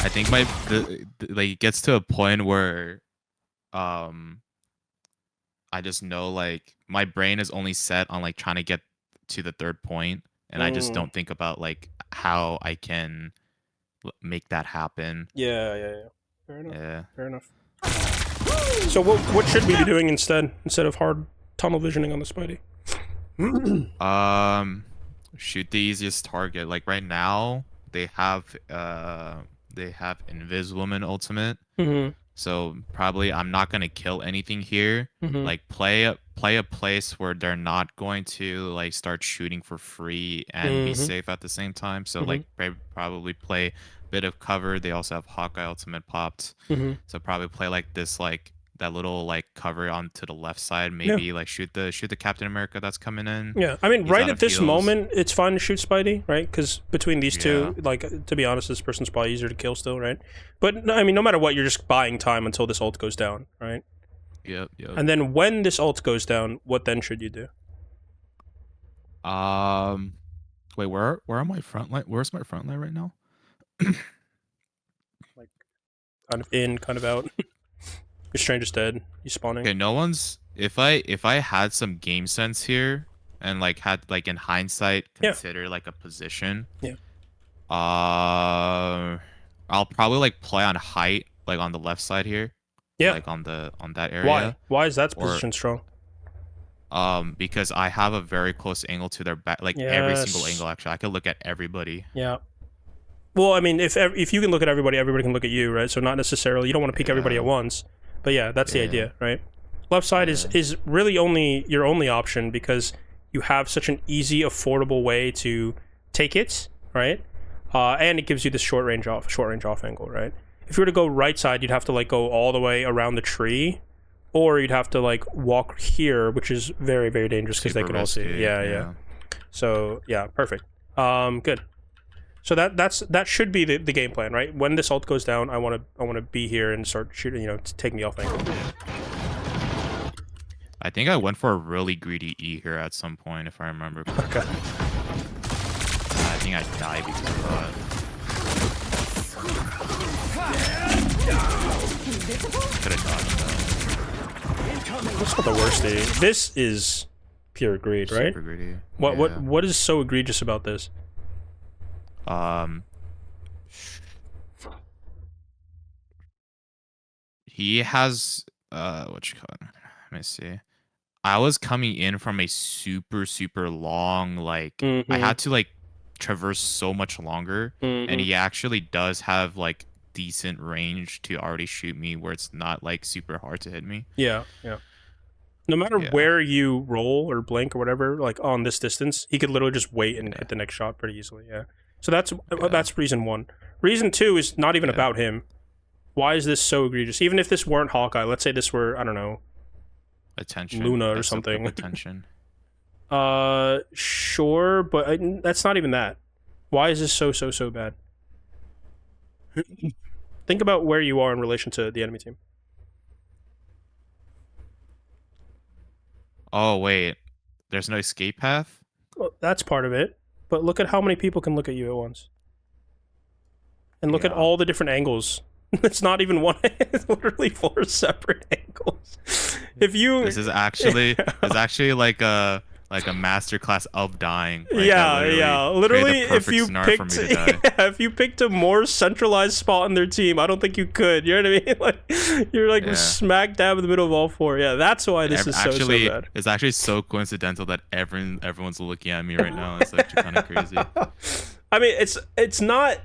Speaker 2: I think like it gets to a point where I just know like my brain is only set on like trying to get to the third point, and I just don't think about like how I can make that happen.
Speaker 5: Yeah. Fair enough.
Speaker 2: Yeah.
Speaker 5: Fair enough. So what should we be doing instead of hard tunnel visioning on the Spidey?
Speaker 2: Shoot the easiest target. Like right now, they have Inviswoman ultimate. So probably I'm not gonna kill anything here. Like play a place where they're not going to like start shooting for free and be safe at the same time. So like probably play a bit of cover. They also have Hawkeye ultimate popped. So probably play like this like that little like cover onto the left side. Maybe like shoot the Captain America that's coming in.
Speaker 5: Yeah, I mean,
Speaker 2: He's
Speaker 5: right
Speaker 2: out
Speaker 5: at
Speaker 2: of
Speaker 5: this
Speaker 2: heals.
Speaker 5: moment, it's fine to shoot Spidey, right? Because between these two,
Speaker 2: Yeah.
Speaker 5: like, to be honest, this person's probably easier to kill still, right? But, I mean, no matter what, you're just buying time until this ult goes down, right?
Speaker 2: Yep.
Speaker 5: And then when this ult goes down, what then should you do?
Speaker 2: Wait, where are my front line? Where's my front line right now?
Speaker 5: Kind of in, kind of out. Your stranger's dead. He's spawning.
Speaker 2: Okay, no one's. If I had some game sense here and like had like in hindsight
Speaker 5: Yeah.
Speaker 2: consider like a position.
Speaker 5: Yeah.
Speaker 2: I'll probably like play on height, like on the left side here.
Speaker 5: Yeah.
Speaker 2: Like on that area.
Speaker 5: Why? Why is that
Speaker 2: Or-
Speaker 5: position strong?
Speaker 2: Because I have a very close angle to their back, like every single
Speaker 5: Yes.
Speaker 2: angle. Actually, I could look at everybody.
Speaker 5: Yeah. Well, I mean, if you can look at everybody, everybody can look at you, right? So not necessarily, you don't want to peek everybody
Speaker 2: Yeah.
Speaker 5: at once. But yeah, that's the
Speaker 2: Yeah.
Speaker 5: idea, right? Left side is really only your only option because you have such an easy, affordable way to take it, right? And it gives you this short range off angle, right? If you were to go right side, you'd have to like go all the way around the tree, or you'd have to like walk here, which is very, very dangerous because they
Speaker 2: Super
Speaker 5: can all see.
Speaker 2: risky,
Speaker 5: Yeah. So yeah, perfect. Good. So that should be the game plan, right? When this ult goes down, I want to be here and start shooting, you know, to take me off angle.
Speaker 2: I think I went for a really greedy E here at some point, if I remember.
Speaker 5: Okay.
Speaker 2: I think I died because of that. Could have dodged that.
Speaker 5: That's not the worst thing. This is pure greed, right?
Speaker 2: Super greedy.
Speaker 5: What
Speaker 2: Yeah.
Speaker 5: what is so egregious about this?
Speaker 2: He has what you call it? Let me see. I was coming in from a super long like I had to like traverse so much longer, and he actually does have like decent range to already shoot me where it's not like super hard to hit me.
Speaker 5: Yeah. No matter
Speaker 2: Yeah.
Speaker 5: where you roll or blink or whatever, like on this distance, he could literally just wait and hit the next shot pretty easily. Yeah. So that's reason one. Reason two is not even about him. Why is this so egregious? Even if this weren't Hawkeye, let's say this were, I don't know,
Speaker 2: Attention.
Speaker 5: Luna or
Speaker 2: That soaked up
Speaker 5: something.
Speaker 2: Attention.
Speaker 5: Sure, but that's not even that. Why is this so bad? Think about where you are in relation to the enemy team.
Speaker 2: Oh wait, there's no escape path.
Speaker 5: Well, that's part of it. But look at how many people can look at you at once. And look at
Speaker 2: Yeah.
Speaker 5: all the different angles. It's not even one. It's literally 4 separate angles. If you,
Speaker 2: This is actually it's actually like a masterclass of dying. Like,
Speaker 5: yeah.
Speaker 2: created
Speaker 5: Literally,
Speaker 2: the
Speaker 5: if
Speaker 2: perfect
Speaker 5: you
Speaker 2: scenario for
Speaker 5: picked,
Speaker 2: me to die.
Speaker 5: if you picked a more centralized spot in their team, I don't think you could. You know what I mean? Like you're like
Speaker 2: Yeah.
Speaker 5: smack dab in the middle of all 4. Yeah, that's why this is
Speaker 2: Actually,
Speaker 5: so bad.
Speaker 2: it's actually so coincidental that everyone's looking at me right now. It's actually kind of crazy.
Speaker 5: I mean, it's not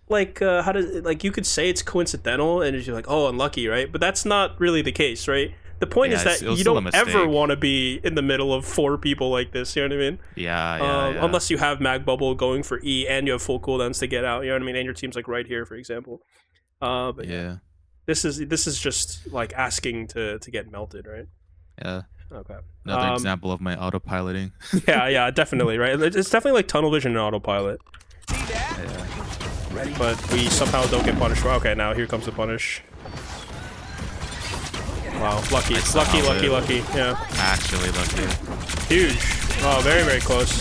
Speaker 5: like how does like you could say it's coincidental and you're like, oh, unlucky, right? But that's not really the case, right? The point is
Speaker 2: Yeah,
Speaker 5: that
Speaker 2: it was
Speaker 5: you
Speaker 2: still a
Speaker 5: don't ever
Speaker 2: mistake.
Speaker 5: want to be in the middle of 4 people like this. You know what I mean?
Speaker 2: Yeah.
Speaker 5: Unless you have Mag Bubble going for E and you have full cooldowns to get out. You know what I mean? And your team's like right here, for example. But
Speaker 2: yeah.
Speaker 5: this is just like asking to get melted, right?
Speaker 2: Yeah.
Speaker 5: Okay.
Speaker 2: Another example of my autopiloting.
Speaker 5: Yeah, definitely, right? It's definitely like tunnel vision and autopilot.
Speaker 2: Yeah.
Speaker 5: But we somehow don't get punished. Okay, now here comes the punish. Wow, lucky. Yeah,
Speaker 2: Actually lucky.
Speaker 5: huge. Oh, very, very close.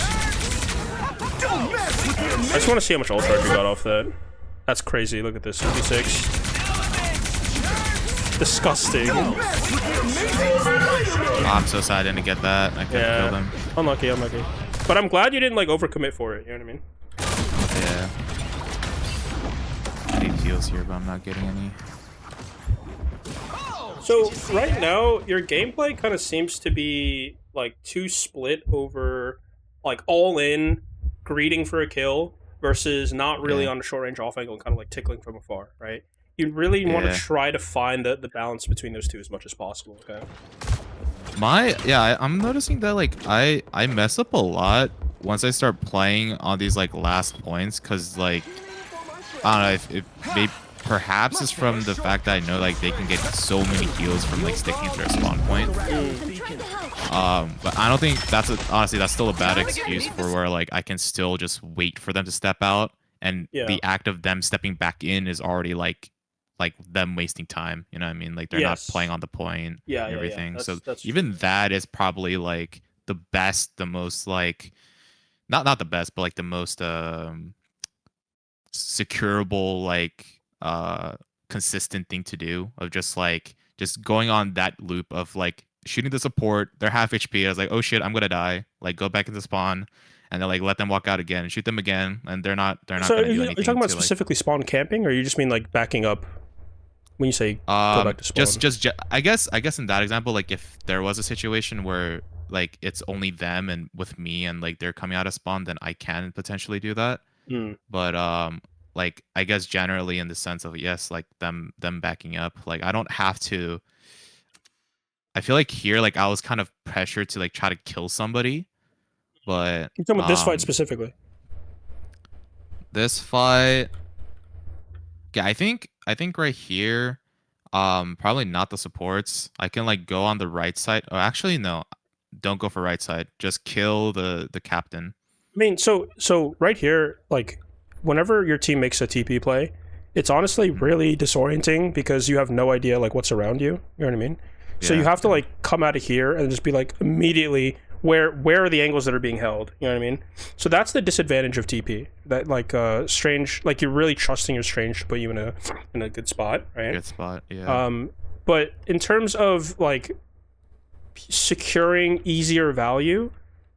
Speaker 5: I just want to see how much ult charge we got off that. That's crazy. Look at this. 56. Disgusting.
Speaker 2: Oh, I'm so sad I didn't get that. I couldn't kill them.
Speaker 5: Unlucky. But I'm glad you didn't like overcommit for it. You know what I mean?
Speaker 2: Yeah. I need heals here, but I'm not getting any.
Speaker 5: So right now, your gameplay kind of seems to be like too split over like all in, greeting for a kill versus not really on a short range off angle and kind of like tickling from afar, right? You really want to try to find the balance between those two as much as possible. Okay.
Speaker 2: I'm noticing that like I mess up a lot once I start playing on these like last points, because like I don't know if perhaps it's from the fact that I know like they can get so many heals from like sticking to their spawn point. But I don't think honestly that's still a bad excuse for where like I can still just wait for them to step out, and the act of them stepping back in is already like them wasting time. You know what I mean? Like they're not playing on the point and everything. So even that is probably like the best, the most like not the best, but like the most securable like consistent thing to do, of just going on that loop of like shooting the support, they're half HP. I was like, oh shit, I'm gonna die. Like go back into spawn, and then like let them walk out again and shoot them again, and they're not
Speaker 5: So
Speaker 2: gonna do anything.
Speaker 5: are you talking about specifically spawn camping, or you just mean like backing up when you say go back to spawn?
Speaker 2: Just I guess in that example, like if there was a situation where like it's only them and with me and like they're coming out of spawn, then I can potentially do that. But like I guess generally in the sense of yes, like them backing up, like I don't have to. I feel like here, like I was kind of pressured to like try to kill somebody, but
Speaker 5: You're talking about this fight specifically.
Speaker 2: This fight, yeah, I think right here, probably not the supports. I can like go on the right side. Oh, actually, no, don't go for right side. Just kill the captain.
Speaker 5: I mean, so right here, like whenever your team makes a TP play, it's honestly really disorienting because you have no idea like what's around you. You know what I mean? So you have to like come out of here and just be like immediately where are the angles that are being held? You know what I mean? So that's the disadvantage of TP. That like strange, like you're really trusting your strange to put you in a good spot, right?
Speaker 2: Good spot, yeah.
Speaker 5: But in terms of like securing easier value,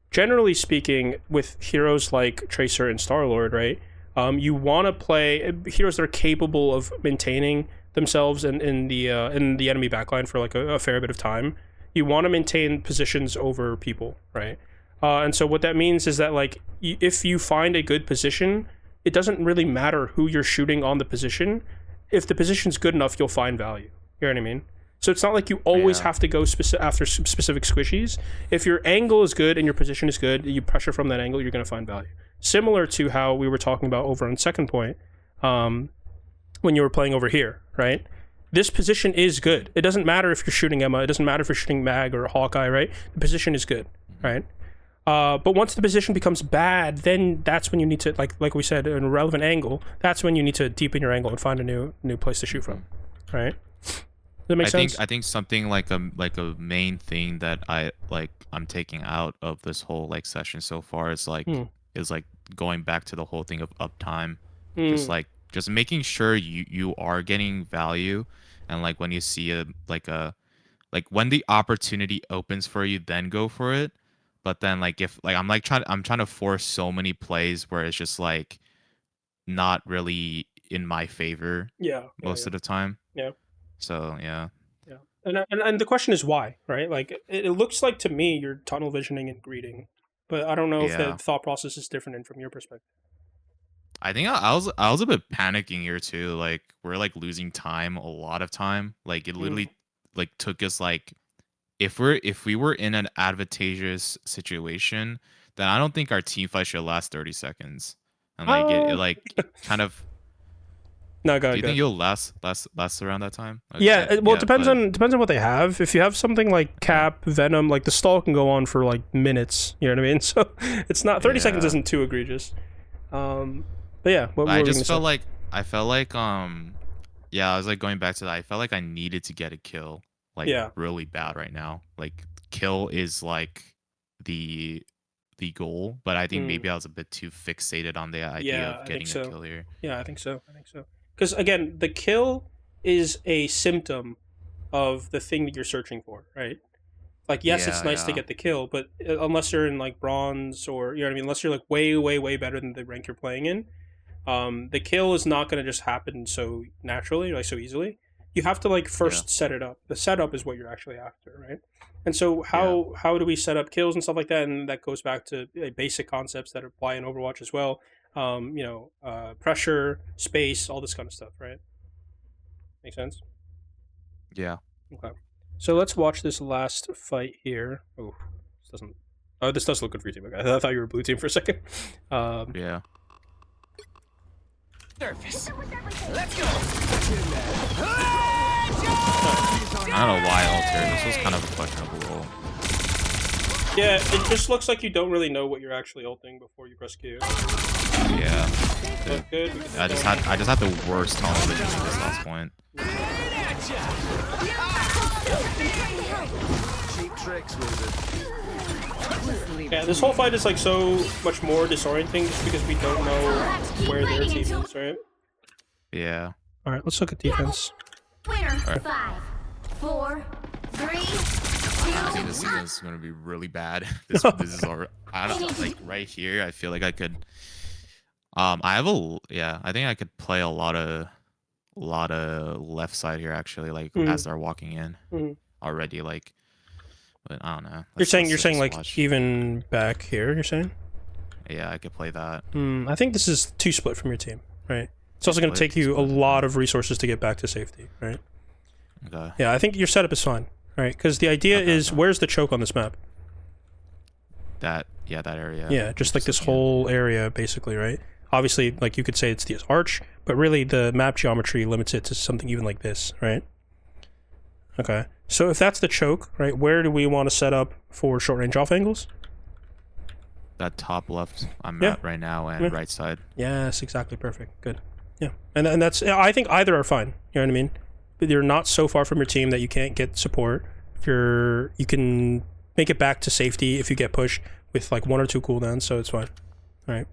Speaker 5: generally speaking, with heroes like Tracer and Star-Lord, right? You want to play heroes that are capable of maintaining themselves in the enemy backline for like a fair bit of time. You want to maintain positions over people, right? And so what that means is that like if you find a good position, it doesn't really matter who you're shooting on the position. If the position's good enough, you'll find value. You know what I mean? So it's not like you always have to go after specific squishies. If your angle is good and your position is good, you pressure from that angle, you're going to find value. Similar to how we were talking about over on second point, when you were playing over here, right? This position is good. It doesn't matter if you're shooting Emma. It doesn't matter if you're shooting Mag or Hawkeye, right? The position is good, right? But once the position becomes bad, then that's when you need to, like we said, an irrelevant angle. That's when you need to deepen your angle and find a new place to shoot from, right? Does that make sense?
Speaker 2: I think something like a main thing that I'm taking out of this whole like session so far is like going back to the whole thing of uptime, just making sure you are getting value, and like when you see when the opportunity opens for you, then go for it. But then like if like I'm trying to force so many plays where it's just like not really in my favor most of the time.
Speaker 5: Yeah.
Speaker 2: So yeah.
Speaker 5: And the question is why, right? Like it looks like to me you're tunnel visioning and greeting, but I don't know if the thought process is different from your perspective.
Speaker 2: I think I was a bit panicking here too. Like we're like losing time, a lot of time. Like it literally like took us like if we were in an advantageous situation, then I don't think our team fight should last 30 seconds. And like it like kind of.
Speaker 5: No, go.
Speaker 2: Do you think you'll last around that time? Like,
Speaker 5: it depends on what they have. If you have something like Cap, Venom, like the stall can go on for like minutes. You know what I mean? So it's not 30 seconds isn't too egregious. But yeah,
Speaker 2: I felt like I was like going back to that. I felt like I needed to get a kill, like really bad right now. Like kill is like the goal, but I think maybe I was a bit too fixated on the idea of getting a kill here.
Speaker 5: Yeah, I think so. Because again, the kill is a symptom of the thing that you're searching for, right? Like, yes, it's nice to get the kill, but unless you're in like bronze or, you know what I mean, unless you're like way, way, way better than the rank you're playing in, the kill is not going to just happen so naturally, like so easily. You have to like first set it up. The setup is what you're actually after, right? And so how do we set up kills and stuff like that? And that goes back to basic concepts that apply in Overwatch as well. Pressure, space, all this kind of stuff, right? Make sense?
Speaker 2: Yeah.
Speaker 5: Okay. So let's watch this last fight here. Oh, this does look good for your team. Okay. I thought you were blue team for a second.
Speaker 2: Yeah.
Speaker 3: surface. Let's go.
Speaker 2: I don't know why Alter. This was kind of a questionable roll.
Speaker 5: Yeah, it just looks like you don't really know what you're actually ulting before you press Q.
Speaker 2: Yeah.
Speaker 5: But good.
Speaker 2: I just had the worst tunnel vision at this last point.
Speaker 3: Cheap tricks with it.
Speaker 5: Yeah, this whole fight is like so much more disorienting just because we don't know where their team is, right?
Speaker 2: Yeah.
Speaker 5: All right, let's look at defense.
Speaker 7: Winner.
Speaker 2: Alright.
Speaker 7: 5, 4, 3, 2,
Speaker 2: See, this is gonna be really bad. This is all. I don't know, like right here. I feel like I could. I have I think I could play a lot of left side here actually. Like as they're walking in already. Like, but I don't know.
Speaker 5: You're saying
Speaker 2: just
Speaker 5: like
Speaker 2: watch.
Speaker 5: even back here. You're saying?
Speaker 2: Yeah, I could play that.
Speaker 5: I think this is too split from your team, right? It's also going to take you a lot of resources to get back to safety, right?
Speaker 2: Okay.
Speaker 5: Yeah, I think your setup is fine, right? Because the idea is, where's the choke on this map?
Speaker 2: That area.
Speaker 5: Yeah, just like this whole area, basically, right? Obviously, like you could say it's the arch, but really the map geometry limits it to something even like this, right? Okay, so if that's the choke, right, where do we want to set up for short range off angles?
Speaker 2: That top left I'm at right now and right side.
Speaker 5: Yes, exactly, perfect, good. Yeah, and that's, I think either are fine, you know what I mean? But you're not so far from your team that you can't get support. You can make it back to safety if you get pushed with like 1 or 2 cooldowns, so it's fine. All right.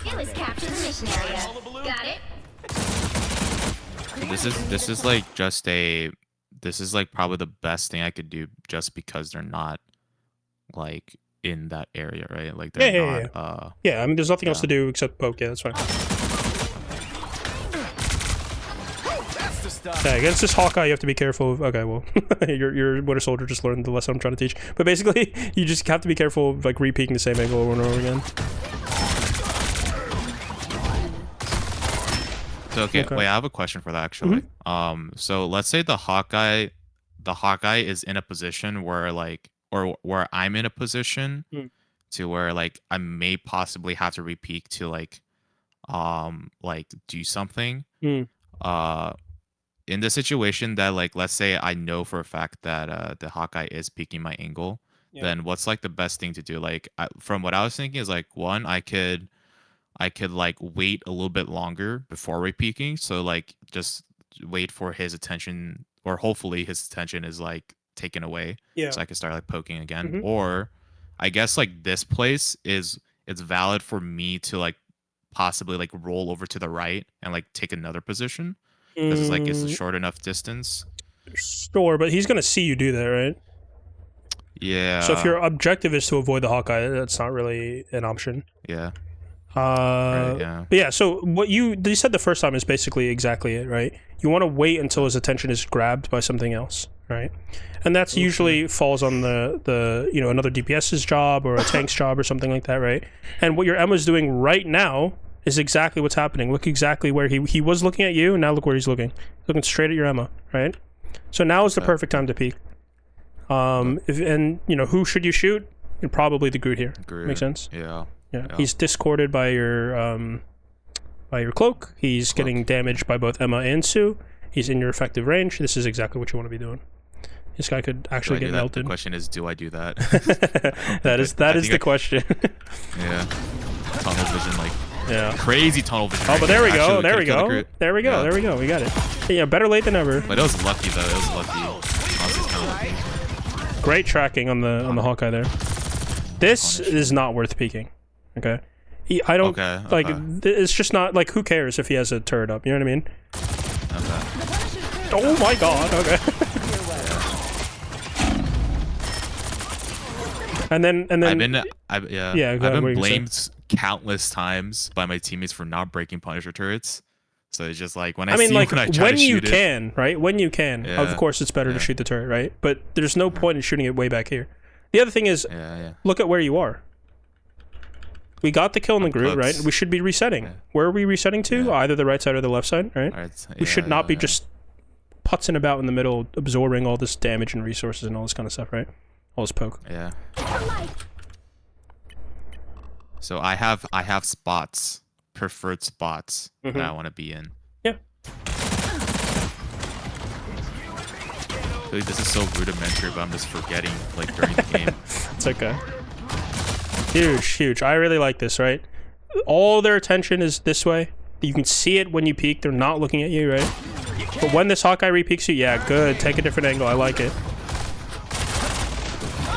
Speaker 7: It was capture the mission area. Got it?
Speaker 2: This is like just this is like probably the best thing I could do just because they're not like in that area, right? Like they're not
Speaker 5: yeah, I mean there's nothing else to do except poke, yeah, that's fine. Yeah, against this Hawkeye you have to be careful of, okay, well, your Winter Soldier just learned the lesson I'm trying to teach. But basically, you just have to be careful of like re-peeking the same angle over and over again.
Speaker 2: So okay, wait, I have a question for that actually. So let's say the Hawkeye is in a position where like, or where I'm in a position to where like I may possibly have to re-peek to like do something. In the situation that like, let's say I know for a fact that the Hawkeye is peeking my angle, then what's like the best thing to do? Like from what I was thinking is like, one, I could like wait a little bit longer before re-peeking. So like just wait for his attention, or hopefully his attention is like taken away.
Speaker 5: Yeah.
Speaker 2: So I can start like poking again. Or I guess like this place it's valid for me to like possibly like roll over to the right and like take another position. Because it's a short enough distance.
Speaker 5: Sure, but he's gonna see you do that, right?
Speaker 2: Yeah.
Speaker 5: So if your objective is to avoid the Hawkeye, that's not really an option.
Speaker 2: Yeah.
Speaker 5: Right,
Speaker 2: yeah.
Speaker 5: But yeah, so what you said the first time is basically exactly it, right? You want to wait until his attention is grabbed by something else, right? And that's usually falls on the another DPS's job or a tank's job or something like that, right? And what your Emma's doing right now is exactly what's happening. Look exactly where he was looking at you, and now look where he's looking. Looking straight at your Emma, right? So now is the perfect time to peek. Who should you shoot? And probably the Groot here.
Speaker 2: Groot.
Speaker 5: Make sense?
Speaker 2: Yeah.
Speaker 5: Yeah. He's discorded by your cloak. He's getting damaged by both Emma and Sue. He's in your effective range. This is exactly what you want to be doing. This guy could actually get melted.
Speaker 2: The question is, do I do that?
Speaker 5: that is the question.
Speaker 2: Yeah. Tunnel vision, like.
Speaker 5: Yeah.
Speaker 2: Crazy tunnel vision.
Speaker 5: Oh, but there we go. There we go.
Speaker 2: Yeah.
Speaker 5: There we go. There we go. We got it. Yeah, better late than never.
Speaker 2: But it was lucky though. It was lucky. Honestly, it's kind of lucky.
Speaker 5: Great tracking on the Hawkeye there. This is not worth peeking. Okay. I don't like. It's just not like. Who cares if he has a turret up? You know what I mean?
Speaker 2: Okay.
Speaker 5: Oh my god. Okay. and then
Speaker 2: I've been blamed countless times by my teammates for not breaking Punisher turrets. So it's just like when I try to shoot
Speaker 5: it, right? When you can, of course it's better to shoot the turret, right? But there's no point in shooting it way back here. The other thing is, look at where you are. We got the kill in the Groot, right? We should be resetting. Where are we resetting to? Either the right side or the left side, right? We should not be just putzing about in the middle, absorbing all this damage and resources and all this kind of stuff, right? All this poke.
Speaker 2: Yeah. So I have spots preferred spots that I want to be in.
Speaker 5: Yeah.
Speaker 2: Like, this is so rudimentary, but I'm just forgetting like during the game.
Speaker 5: It's okay. Huge. I really like this, right? All their attention is this way. You can see it when you peek. They're not looking at you, right? But when this Hawkeye re-peeks you, yeah, good. Take a different angle. I like it.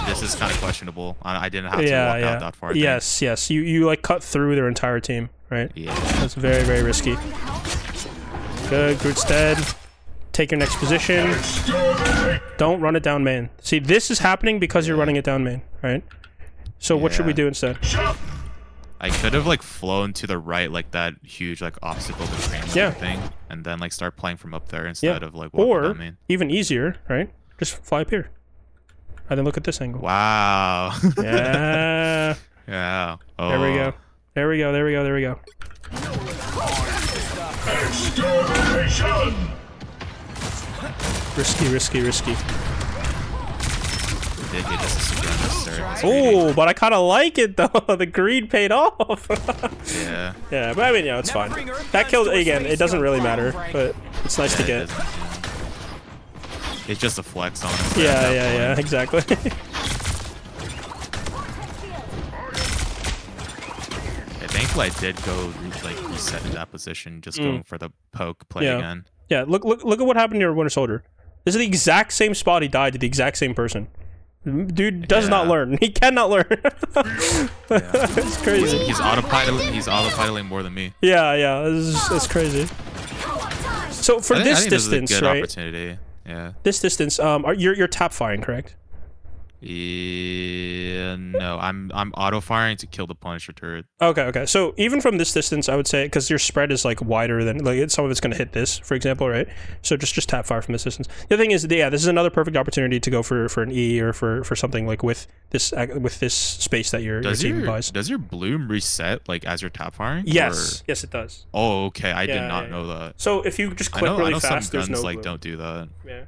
Speaker 2: This is kind of questionable. I didn't have to walk out that far.
Speaker 5: Yes. You like cut through their entire team, right?
Speaker 2: Yeah.
Speaker 5: That's very risky. Good. Groot's dead. Take your next position. Don't run it down main. See, this is happening because you're running it down main, right? So what should we do instead?
Speaker 2: I could have like flown to the right, like that huge like obstacle to train thing, and then like start playing from up there instead of like walking down main.
Speaker 5: Even easier, right? Just fly up here. And then look at this angle.
Speaker 2: Wow.
Speaker 5: Yeah.
Speaker 2: Yeah. Oh.
Speaker 5: There we go. Risky. Oh, but I kind of like it though. The greed paid off.
Speaker 2: Yeah.
Speaker 5: Yeah, but I mean, it's fine. That killed again. It doesn't really matter, but it's nice to get.
Speaker 2: It's just a flex, honestly.
Speaker 5: Yeah, exactly.
Speaker 2: Thankfully, I did go like reset in that position, just going for the poke play again.
Speaker 5: Yeah, look at what happened to your Winter Soldier. This is the exact same spot he died to the exact same person. Dude does not learn. He cannot learn. It's crazy.
Speaker 2: He's autopiloting more than me.
Speaker 5: Yeah. It's crazy. So for this distance,
Speaker 2: this is a good
Speaker 5: right?
Speaker 2: opportunity. Yeah.
Speaker 5: This distance, you're tap firing, correct?
Speaker 2: Yeah, no, I'm auto firing to kill the Punisher turret.
Speaker 5: Okay. So even from this distance, I would say, because your spread is like wider than like some of it's going to hit this, for example, right? So just tap fire from this distance. The other thing is, this is another perfect opportunity to go for an E or for something like with this space that your team buys.
Speaker 2: Does your bloom reset like as you're tap firing?
Speaker 5: Yes, yes, it does.
Speaker 2: Oh, okay. I did not know that.
Speaker 5: So if you just click really fast,
Speaker 2: some guns
Speaker 5: there's no
Speaker 2: like
Speaker 5: bloom.
Speaker 2: don't do that.
Speaker 5: Yeah.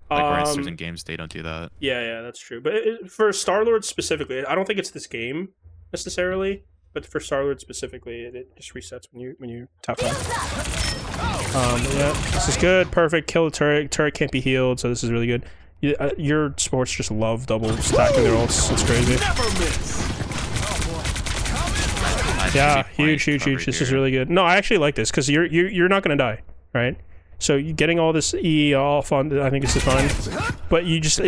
Speaker 2: Like Rangers in games, they don't do that.
Speaker 5: Yeah, that's true. But for Star-Lord specifically, I don't think it's this game necessarily, but for Star-Lord specifically, it just resets when you tap on. Yeah, this is good. Perfect. Kill the turret. Turret can't be healed, so this is really good. Your sports just love double stacking their ults. It's crazy. Yeah, huge. This is really good. No, I actually like this because you're not gonna die, right? So you getting all this E off on, I think this is fine. But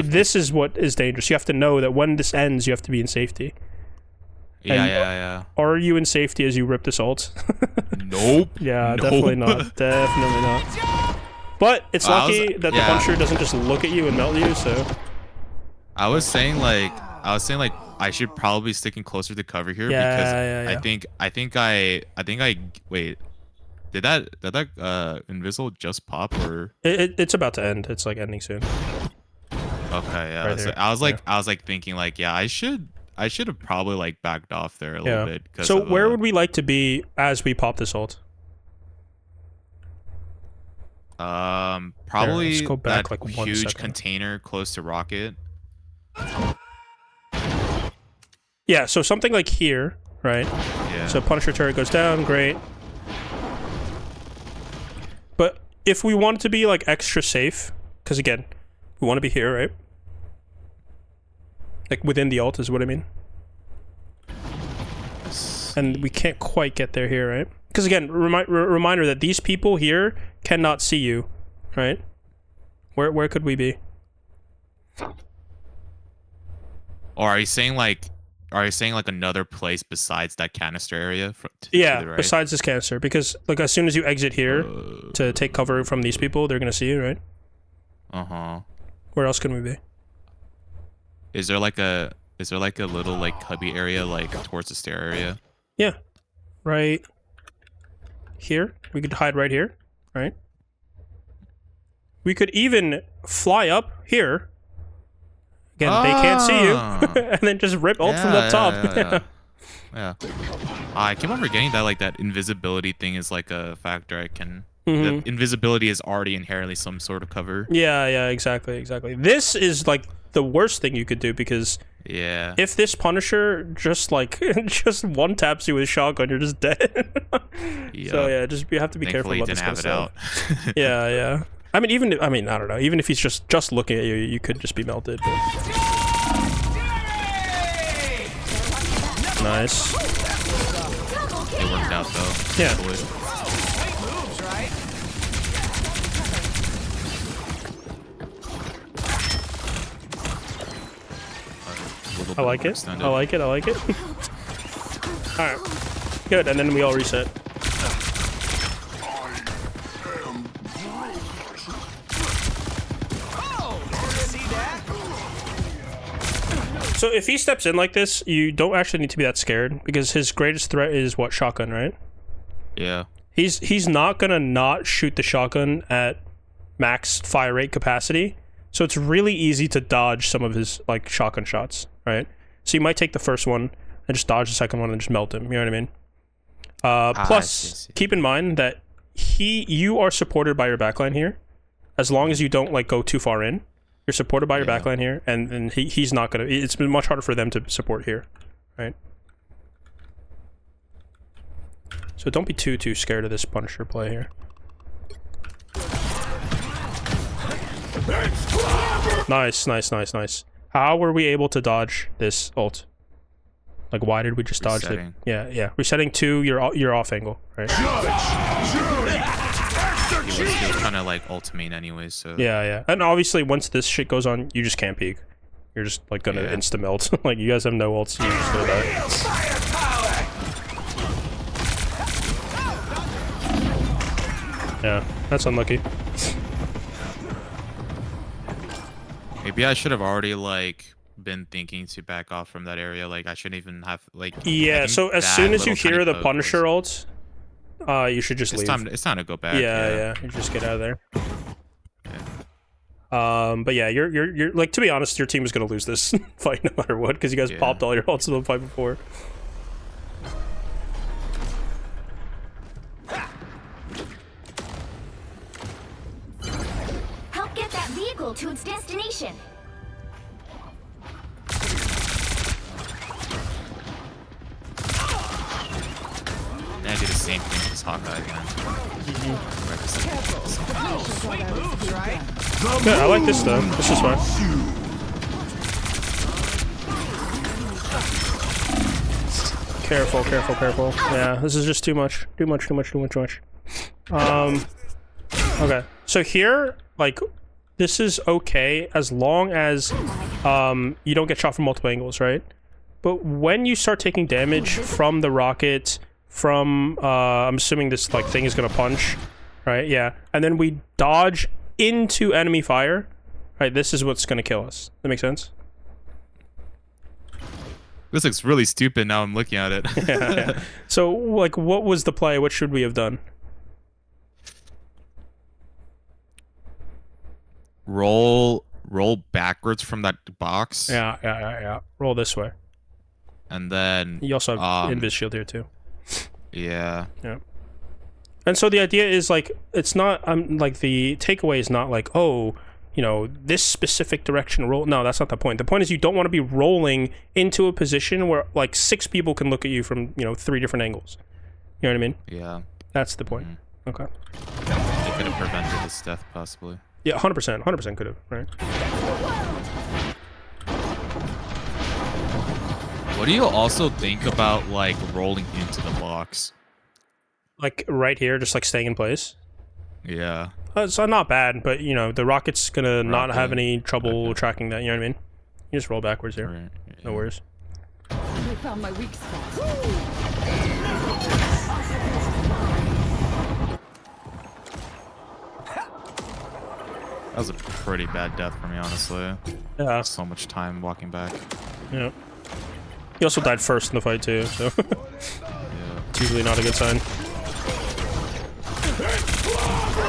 Speaker 5: this is what is dangerous. You have to know that when this ends, you have to be in safety.
Speaker 2: Yeah.
Speaker 5: Are you in safety as you rip this ult?
Speaker 2: Nope.
Speaker 5: Yeah,
Speaker 2: nope.
Speaker 5: definitely not. Definitely not. But it's lucky that the puncher doesn't just look at you and melt you, so.
Speaker 2: I was saying like I should probably be sticking closer to cover here because I think I wait. Did that Invisible just pop or
Speaker 5: it's about to end. It's like ending soon.
Speaker 2: Okay, yeah.
Speaker 5: Right
Speaker 2: so I was like thinking like, yeah, I should have probably like backed off there a little bit.
Speaker 5: So where would we like to be as we pop this ult?
Speaker 2: Probably
Speaker 5: let's go back
Speaker 2: that
Speaker 5: like 1
Speaker 2: huge
Speaker 5: second.
Speaker 2: container close to Rocket.
Speaker 5: Yeah, so something like here, right?
Speaker 2: Yeah.
Speaker 5: So Punisher turret goes down, great. But if we want it to be like extra safe, because again, we want to be here, right? Like within the ult is what I mean. And we can't quite get there here, right? Because again, reminder that these people here cannot see you, right? Where could we be?
Speaker 2: Or are you saying like another place besides that canister area? To the right?
Speaker 5: Besides this canister, because like as soon as you exit here to take cover from these people, they're gonna see you, right? Where else can we be?
Speaker 2: Is there like a little like cubby area like towards the stair area?
Speaker 5: Yeah, right here. We could hide right here, right? We could even fly up here. Again, they can't see you, and then just rip ult from the top.
Speaker 2: Yeah. I keep on forgetting that like that invisibility thing is like a factor. The invisibility is already inherently some sort of cover.
Speaker 5: Yeah, exactly. This is like the worst thing you could do because
Speaker 2: Yeah.
Speaker 5: If this Punisher just like just one taps you with shotgun, you're just dead.
Speaker 2: Yeah.
Speaker 5: So yeah, just you have to be careful
Speaker 2: Thankfully, he
Speaker 5: about
Speaker 2: didn't
Speaker 5: this
Speaker 2: have
Speaker 5: kind
Speaker 2: it
Speaker 5: of stuff.
Speaker 2: out.
Speaker 5: Yeah. I mean, I don't know. Even if he's just looking at you, you could just be melted. But... Nice.
Speaker 2: It worked out though.
Speaker 5: Yeah.
Speaker 2: Boys.
Speaker 3: Sweet moves, right?
Speaker 5: I like it. I like it. I like it. All right. Good. And then we all reset.
Speaker 3: Oh, see that?
Speaker 5: So if he steps in like this, you don't actually need to be that scared because his greatest threat is what? Shotgun, right?
Speaker 2: Yeah.
Speaker 5: He's not gonna not shoot the shotgun at max fire rate capacity, so it's really easy to dodge some of his like shotgun shots, right? So you might take the first one and just dodge the second one and just melt him. You know what I mean? Plus, keep in mind that you are supported by your backline here, as long as you don't like go too far in. You're supported by your backline here, and he's not gonna. It's been much harder for them to support here, right? So don't be too scared of this Punisher play here. Nice. How were we able to dodge this ult? Like, why did we just dodge it? Yeah. Resetting to your off angle, right?
Speaker 2: He was kind of like ultimate anyways, so...
Speaker 5: Yeah. And obviously, once this shit goes on, you just can't peek. You're just, like, gonna insta-melt. Like, you guys have no ults, you just gonna die. Yeah, that's unlucky.
Speaker 2: Maybe I should have already, like, been thinking to back off from that area. Like, I shouldn't even have, like...
Speaker 5: Yeah, so as soon as you hear the Punisher ult, you should just leave.
Speaker 2: It's time to go back.
Speaker 5: Yeah. You just get out of there. But yeah, you're like, to be honest, your team is gonna lose this fight no matter what, because you guys popped all your ults in the fight before.
Speaker 7: Help get that vehicle to its destination.
Speaker 2: And I do the same thing with this Hawkeye again.
Speaker 3: Sweet moves, right?
Speaker 5: Yeah, I like this though. This is fine. Careful. Yeah, this is just too much. Too much. Okay. So here, like, this is okay as long as you don't get shot from multiple angles, right? But when you start taking damage from the rocket, from I'm assuming this like thing is gonna punch, right? Yeah, and then we dodge into enemy fire, right? This is what's gonna kill us. That make sense?
Speaker 2: This looks really stupid now I'm looking at it.
Speaker 5: Yeah. So, like, what was the play? What should we have done?
Speaker 2: Roll backwards from that box.
Speaker 5: Yeah. Roll this way.
Speaker 2: And then
Speaker 5: You also have invis shield here too.
Speaker 2: Yeah.
Speaker 5: And so the idea is like, it's not like the takeaway is not like, oh, you know, this specific direction roll. No, that's not the point. The point is you don't want to be rolling into a position where like 6 people can look at you from, you know, 3 different angles. You know what I mean?
Speaker 2: Yeah.
Speaker 5: That's the point. Okay.
Speaker 2: They could have prevented his death possibly.
Speaker 5: Yeah, 100% could have, right?
Speaker 2: What do you also think about like rolling into the box?
Speaker 5: Like right here, just like staying in place.
Speaker 2: Yeah.
Speaker 5: It's not bad, but you know, the rocket's gonna not have any trouble tracking that, you know what I mean? You just roll backwards here.
Speaker 2: Right.
Speaker 5: No worries.
Speaker 6: We found my weak spot.
Speaker 2: That was a pretty bad death for me, honestly.
Speaker 5: Yeah.
Speaker 2: So much time walking back.
Speaker 5: Yeah. He also died first in the fight too, so it's usually not a good sign.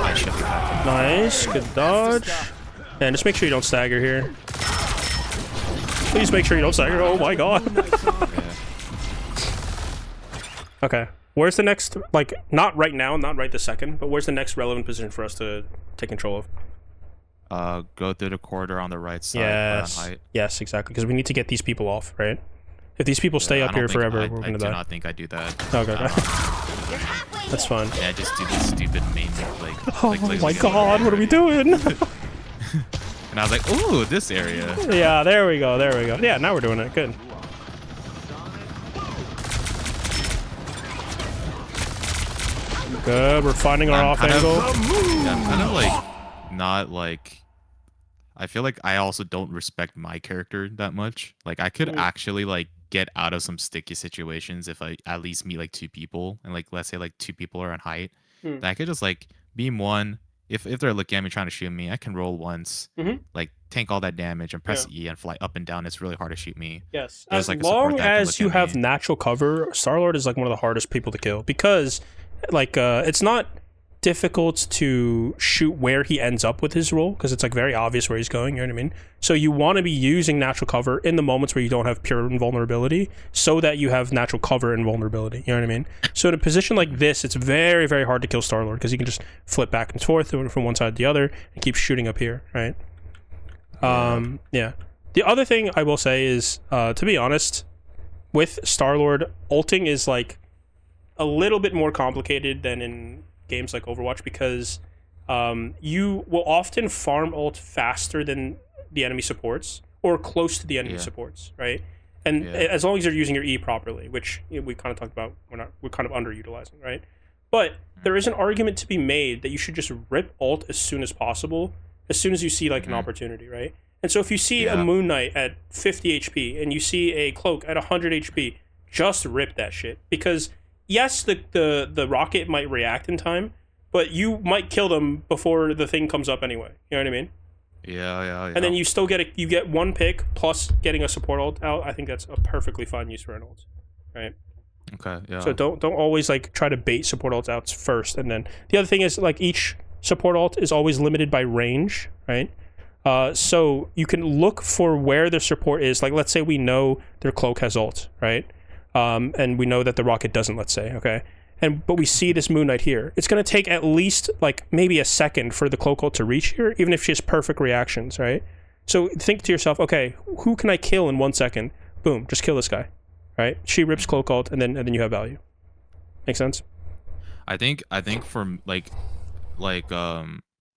Speaker 2: I should be back.
Speaker 5: Nice, good dodge. And just make sure you don't stagger here. Please make sure you don't stagger. Oh my god. Okay. Where's the next, like, not right now, not right this second, but where's the next relevant position for us to take control of?
Speaker 2: go through the corridor on the right side.
Speaker 5: Yes.
Speaker 2: On height.
Speaker 5: Yes, exactly. Because we need to get these people off, right? If these people stay
Speaker 2: Yeah,
Speaker 5: up
Speaker 2: I don't
Speaker 5: here
Speaker 2: think
Speaker 5: forever,
Speaker 2: I
Speaker 5: we're gonna
Speaker 2: do
Speaker 5: die.
Speaker 2: not think I do that.
Speaker 5: Okay,
Speaker 2: I
Speaker 5: okay.
Speaker 2: don't know.
Speaker 5: That's fine.
Speaker 2: Yeah, I just do this stupid main like.
Speaker 5: Oh my god, what are we doing?
Speaker 2: And I was like, ooh, this area.
Speaker 5: Yeah, there we go, there we go. Yeah, now we're doing it. Good. Good, we're finding our off angle.
Speaker 2: Yeah, I'm kind of like not like. I feel like I also don't respect my character that much. Like I could actually like get out of some sticky situations if I at least meet like 2 people and like let's say like 2 people are on height. Then I could just like beam one. If they're looking at me trying to shoot me, I can roll once, like tank all that damage and press E and fly up and down. It's really hard to shoot me.
Speaker 5: Yes.
Speaker 2: There's,
Speaker 5: As
Speaker 2: like, a support
Speaker 5: long
Speaker 2: that can
Speaker 5: as
Speaker 2: look
Speaker 5: you
Speaker 2: at
Speaker 5: have
Speaker 2: me.
Speaker 5: natural cover, Star-Lord is like one of the hardest people to kill because like it's not difficult to shoot where he ends up with his roll because it's like very obvious where he's going, you know what I mean? So you want to be using natural cover in the moments where you don't have pure invulnerability so that you have natural cover and vulnerability, you know what I mean? So in a position like this, it's very, very hard to kill Star-Lord because he can just flip back and forth from one side to the other and keep shooting up here, right? Yeah. The other thing I will say is, to be honest, with Star-Lord, ulting is like a little bit more complicated than in games like Overwatch because you will often farm ult faster than the enemy supports or close to the enemy supports, right? And as long as you're using your E properly, which we kind of talked about, we're kind of underutilizing, right? But there is an argument to be made that you should just rip ult as soon as possible, as soon as you see like an opportunity, right? And so if you see a Moon Knight at 50 HP and you see a Cloak at 100 HP, just rip that shit because yes, the rocket might react in time, but you might kill them before the thing comes up anyway. You know what I mean?
Speaker 2: Yeah.
Speaker 5: And then you still get 1 pick plus getting a support ult out. I think that's a perfectly fine use for an ult, right?
Speaker 2: Okay. Yeah.
Speaker 5: So don't always like try to bait support ults out first, and then the other thing is like each support ult is always limited by range, right? So you can look for where their support is. Like let's say we know their Cloak has ult, right? And we know that the rocket doesn't, let's say, okay? But we see this Moon Knight here. It's going to take at least, like, maybe a second for the Cloak ult to reach here, even if she has perfect reactions, right? So think to yourself, okay, who can I kill in 1 second? Boom, just kill this guy, right? She rips Cloak ult, and then you have value. Make sense?
Speaker 2: I think for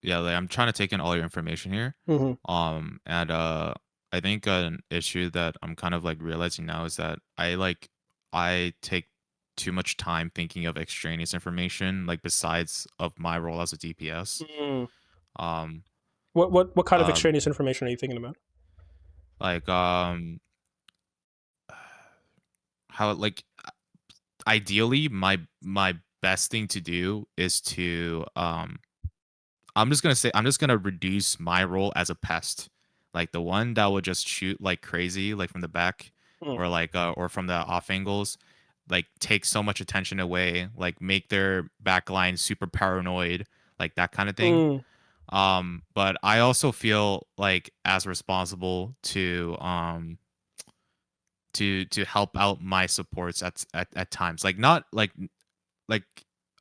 Speaker 2: yeah, like I'm trying to take in all your information here. And I think an issue that I'm kind of like realizing now is that I take too much time thinking of extraneous information, like besides of my role as a DPS.
Speaker 5: What kind of extraneous information are you thinking about?
Speaker 2: Like how like ideally my best thing to do is to I'm just gonna reduce my role as a pest, like the one that will just shoot like crazy, like from the back or like or from the off angles, like take so much attention away, like make their backline super paranoid, like that kind of thing. But I also feel like as responsible to help out my supports at times, like not like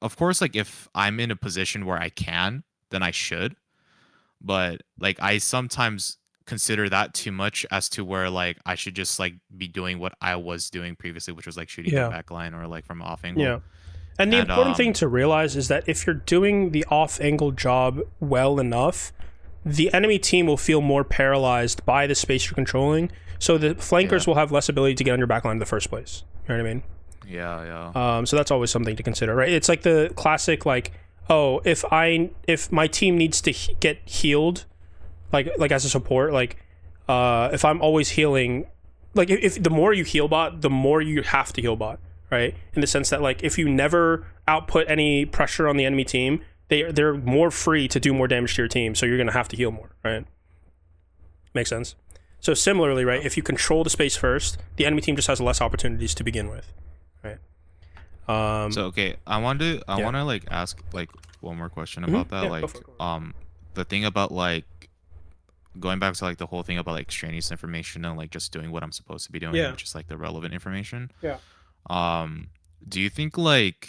Speaker 2: of course, like if I'm in a position where I can, then I should, but like I sometimes consider that too much as to where like I should just like be doing what I was doing previously, which was like shooting the back line or like from off angle.
Speaker 5: Yeah. And the important thing to realize is that if you're doing the off angle job well enough, the enemy team will feel more paralyzed by the space you're controlling. So the flankers will have less ability to get on your backline in the first place. You know what I mean?
Speaker 2: Yeah.
Speaker 5: So that's always something to consider, right? It's like the classic like, oh, if my team needs to get healed, like as a support, like if I'm always healing, like if the more you heal bot, the more you have to heal bot, right? In the sense that like if you never output any pressure on the enemy team, they're more free to do more damage to your team, so you're gonna have to heal more, right? Makes sense. So similarly, right, if you control the space first, the enemy team just has less opportunities to begin with, right?
Speaker 2: So okay, I want to like ask like one more question about that. Like the thing about like going back to like the whole thing about like extraneous information and like just doing what I'm supposed to be doing, which is like the relevant information.
Speaker 5: Yeah.
Speaker 2: Do you think like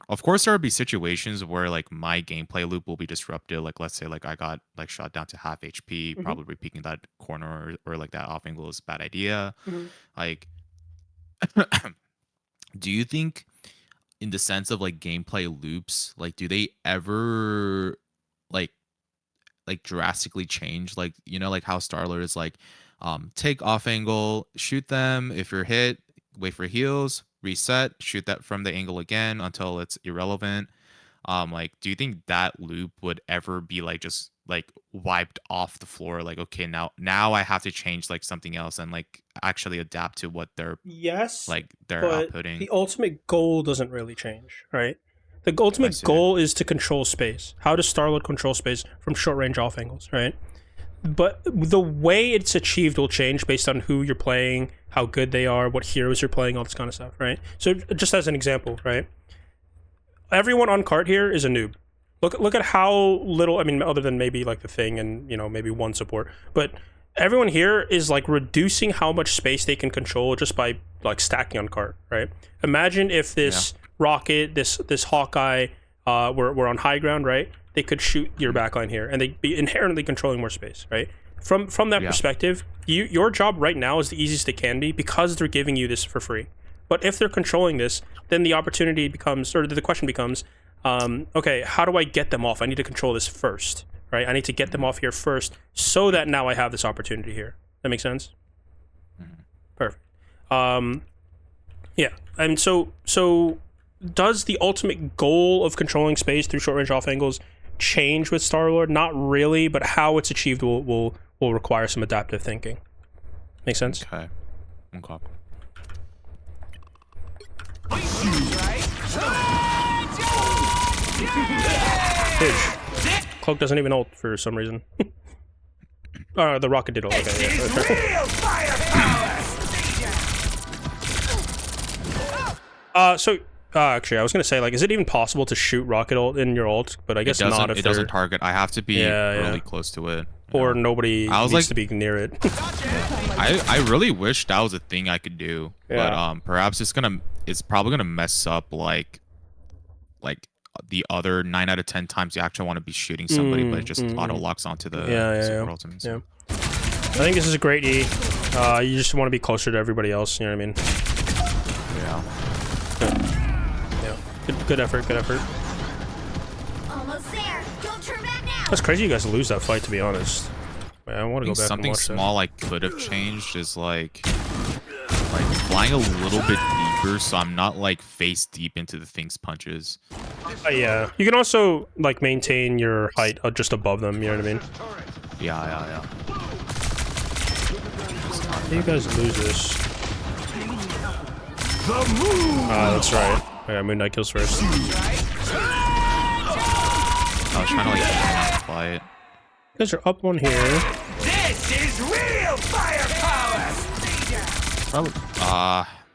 Speaker 2: Of course, there would be situations where like my gameplay loop will be disrupted. Like let's say like I got like shot down to half HP, probably peeking that corner or like that off angle is a bad idea. Like, do you think in the sense of like gameplay loops, like do they ever like drastically change? Like, you know, like how Starlord is like, take off angle, shoot them. If you're hit, wait for heals, reset, shoot that from the angle again until it's irrelevant. Like, do you think that loop would ever be like just like wiped off the floor? Like, okay, now I have to change like something else and like actually adapt to what they're
Speaker 5: Yes,
Speaker 2: they're
Speaker 5: but
Speaker 2: outputting.
Speaker 5: the ultimate goal doesn't really change, right? The ultimate goal is to control space. How does Starlord control space from short-range off angles, right? But the way it's achieved will change based on who you're playing, how good they are, what heroes you're playing, all this kind of stuff, right? So just as an example, right? Everyone on cart here is a noob. Look at how little, I mean, other than maybe like the Thing and, you know, maybe one support, but everyone here is like reducing how much space they can control just by like stacking on cart, right? Imagine if this Rocket, this Hawkeye were on high ground, right? They could shoot your backline here and they'd be inherently controlling more space, right? From that perspective, your job right now is the easiest it can be because they're giving you this for free. But if they're controlling this, then the opportunity becomes, or the question becomes, okay, how do I get them off? I need to control this first, right? I need to get them off here first so that now I have this opportunity here. That makes sense? Perfect. Yeah, and so does the ultimate goal of controlling space through short-range off angles change with Starlord? Not really, but how it's achieved will require some adaptive thinking. Make sense?
Speaker 2: Okay. Okay.
Speaker 5: Huge. Cloak doesn't even ult for some reason. The Rocket did ult. Okay, yeah. So actually, I was gonna say, like, is it even possible to shoot Rocket ult in your ult? But I guess not if
Speaker 2: it doesn't target. I have to be really close to it.
Speaker 5: Or nobody needs to be near it.
Speaker 2: I really wish that was a thing I could do, but perhaps it's probably gonna mess up like the other 9 out of 10 times you actually want to be shooting somebody, but it just auto locks onto the super ultimate. So.
Speaker 5: I think this is a great E. You just want to be closer to everybody else. You know what I mean? Yeah. Good effort. Good effort.
Speaker 7: Almost there. Don't turn back now.
Speaker 5: That's crazy. You guys lose that fight. To be honest, man, I want to go back.
Speaker 2: Something
Speaker 5: and watch
Speaker 2: small I could have changed is like flying a little bit deeper, so I'm not like face deep into the Thing's punches.
Speaker 5: Yeah, you can also like maintain your height just above them. You know what I mean?
Speaker 2: Yeah.
Speaker 5: How do you guys lose this? That's right. Okay, Moon Knight kills first.
Speaker 2: I was trying to like fly it.
Speaker 5: You guys are up one here.
Speaker 3: This is real firepower.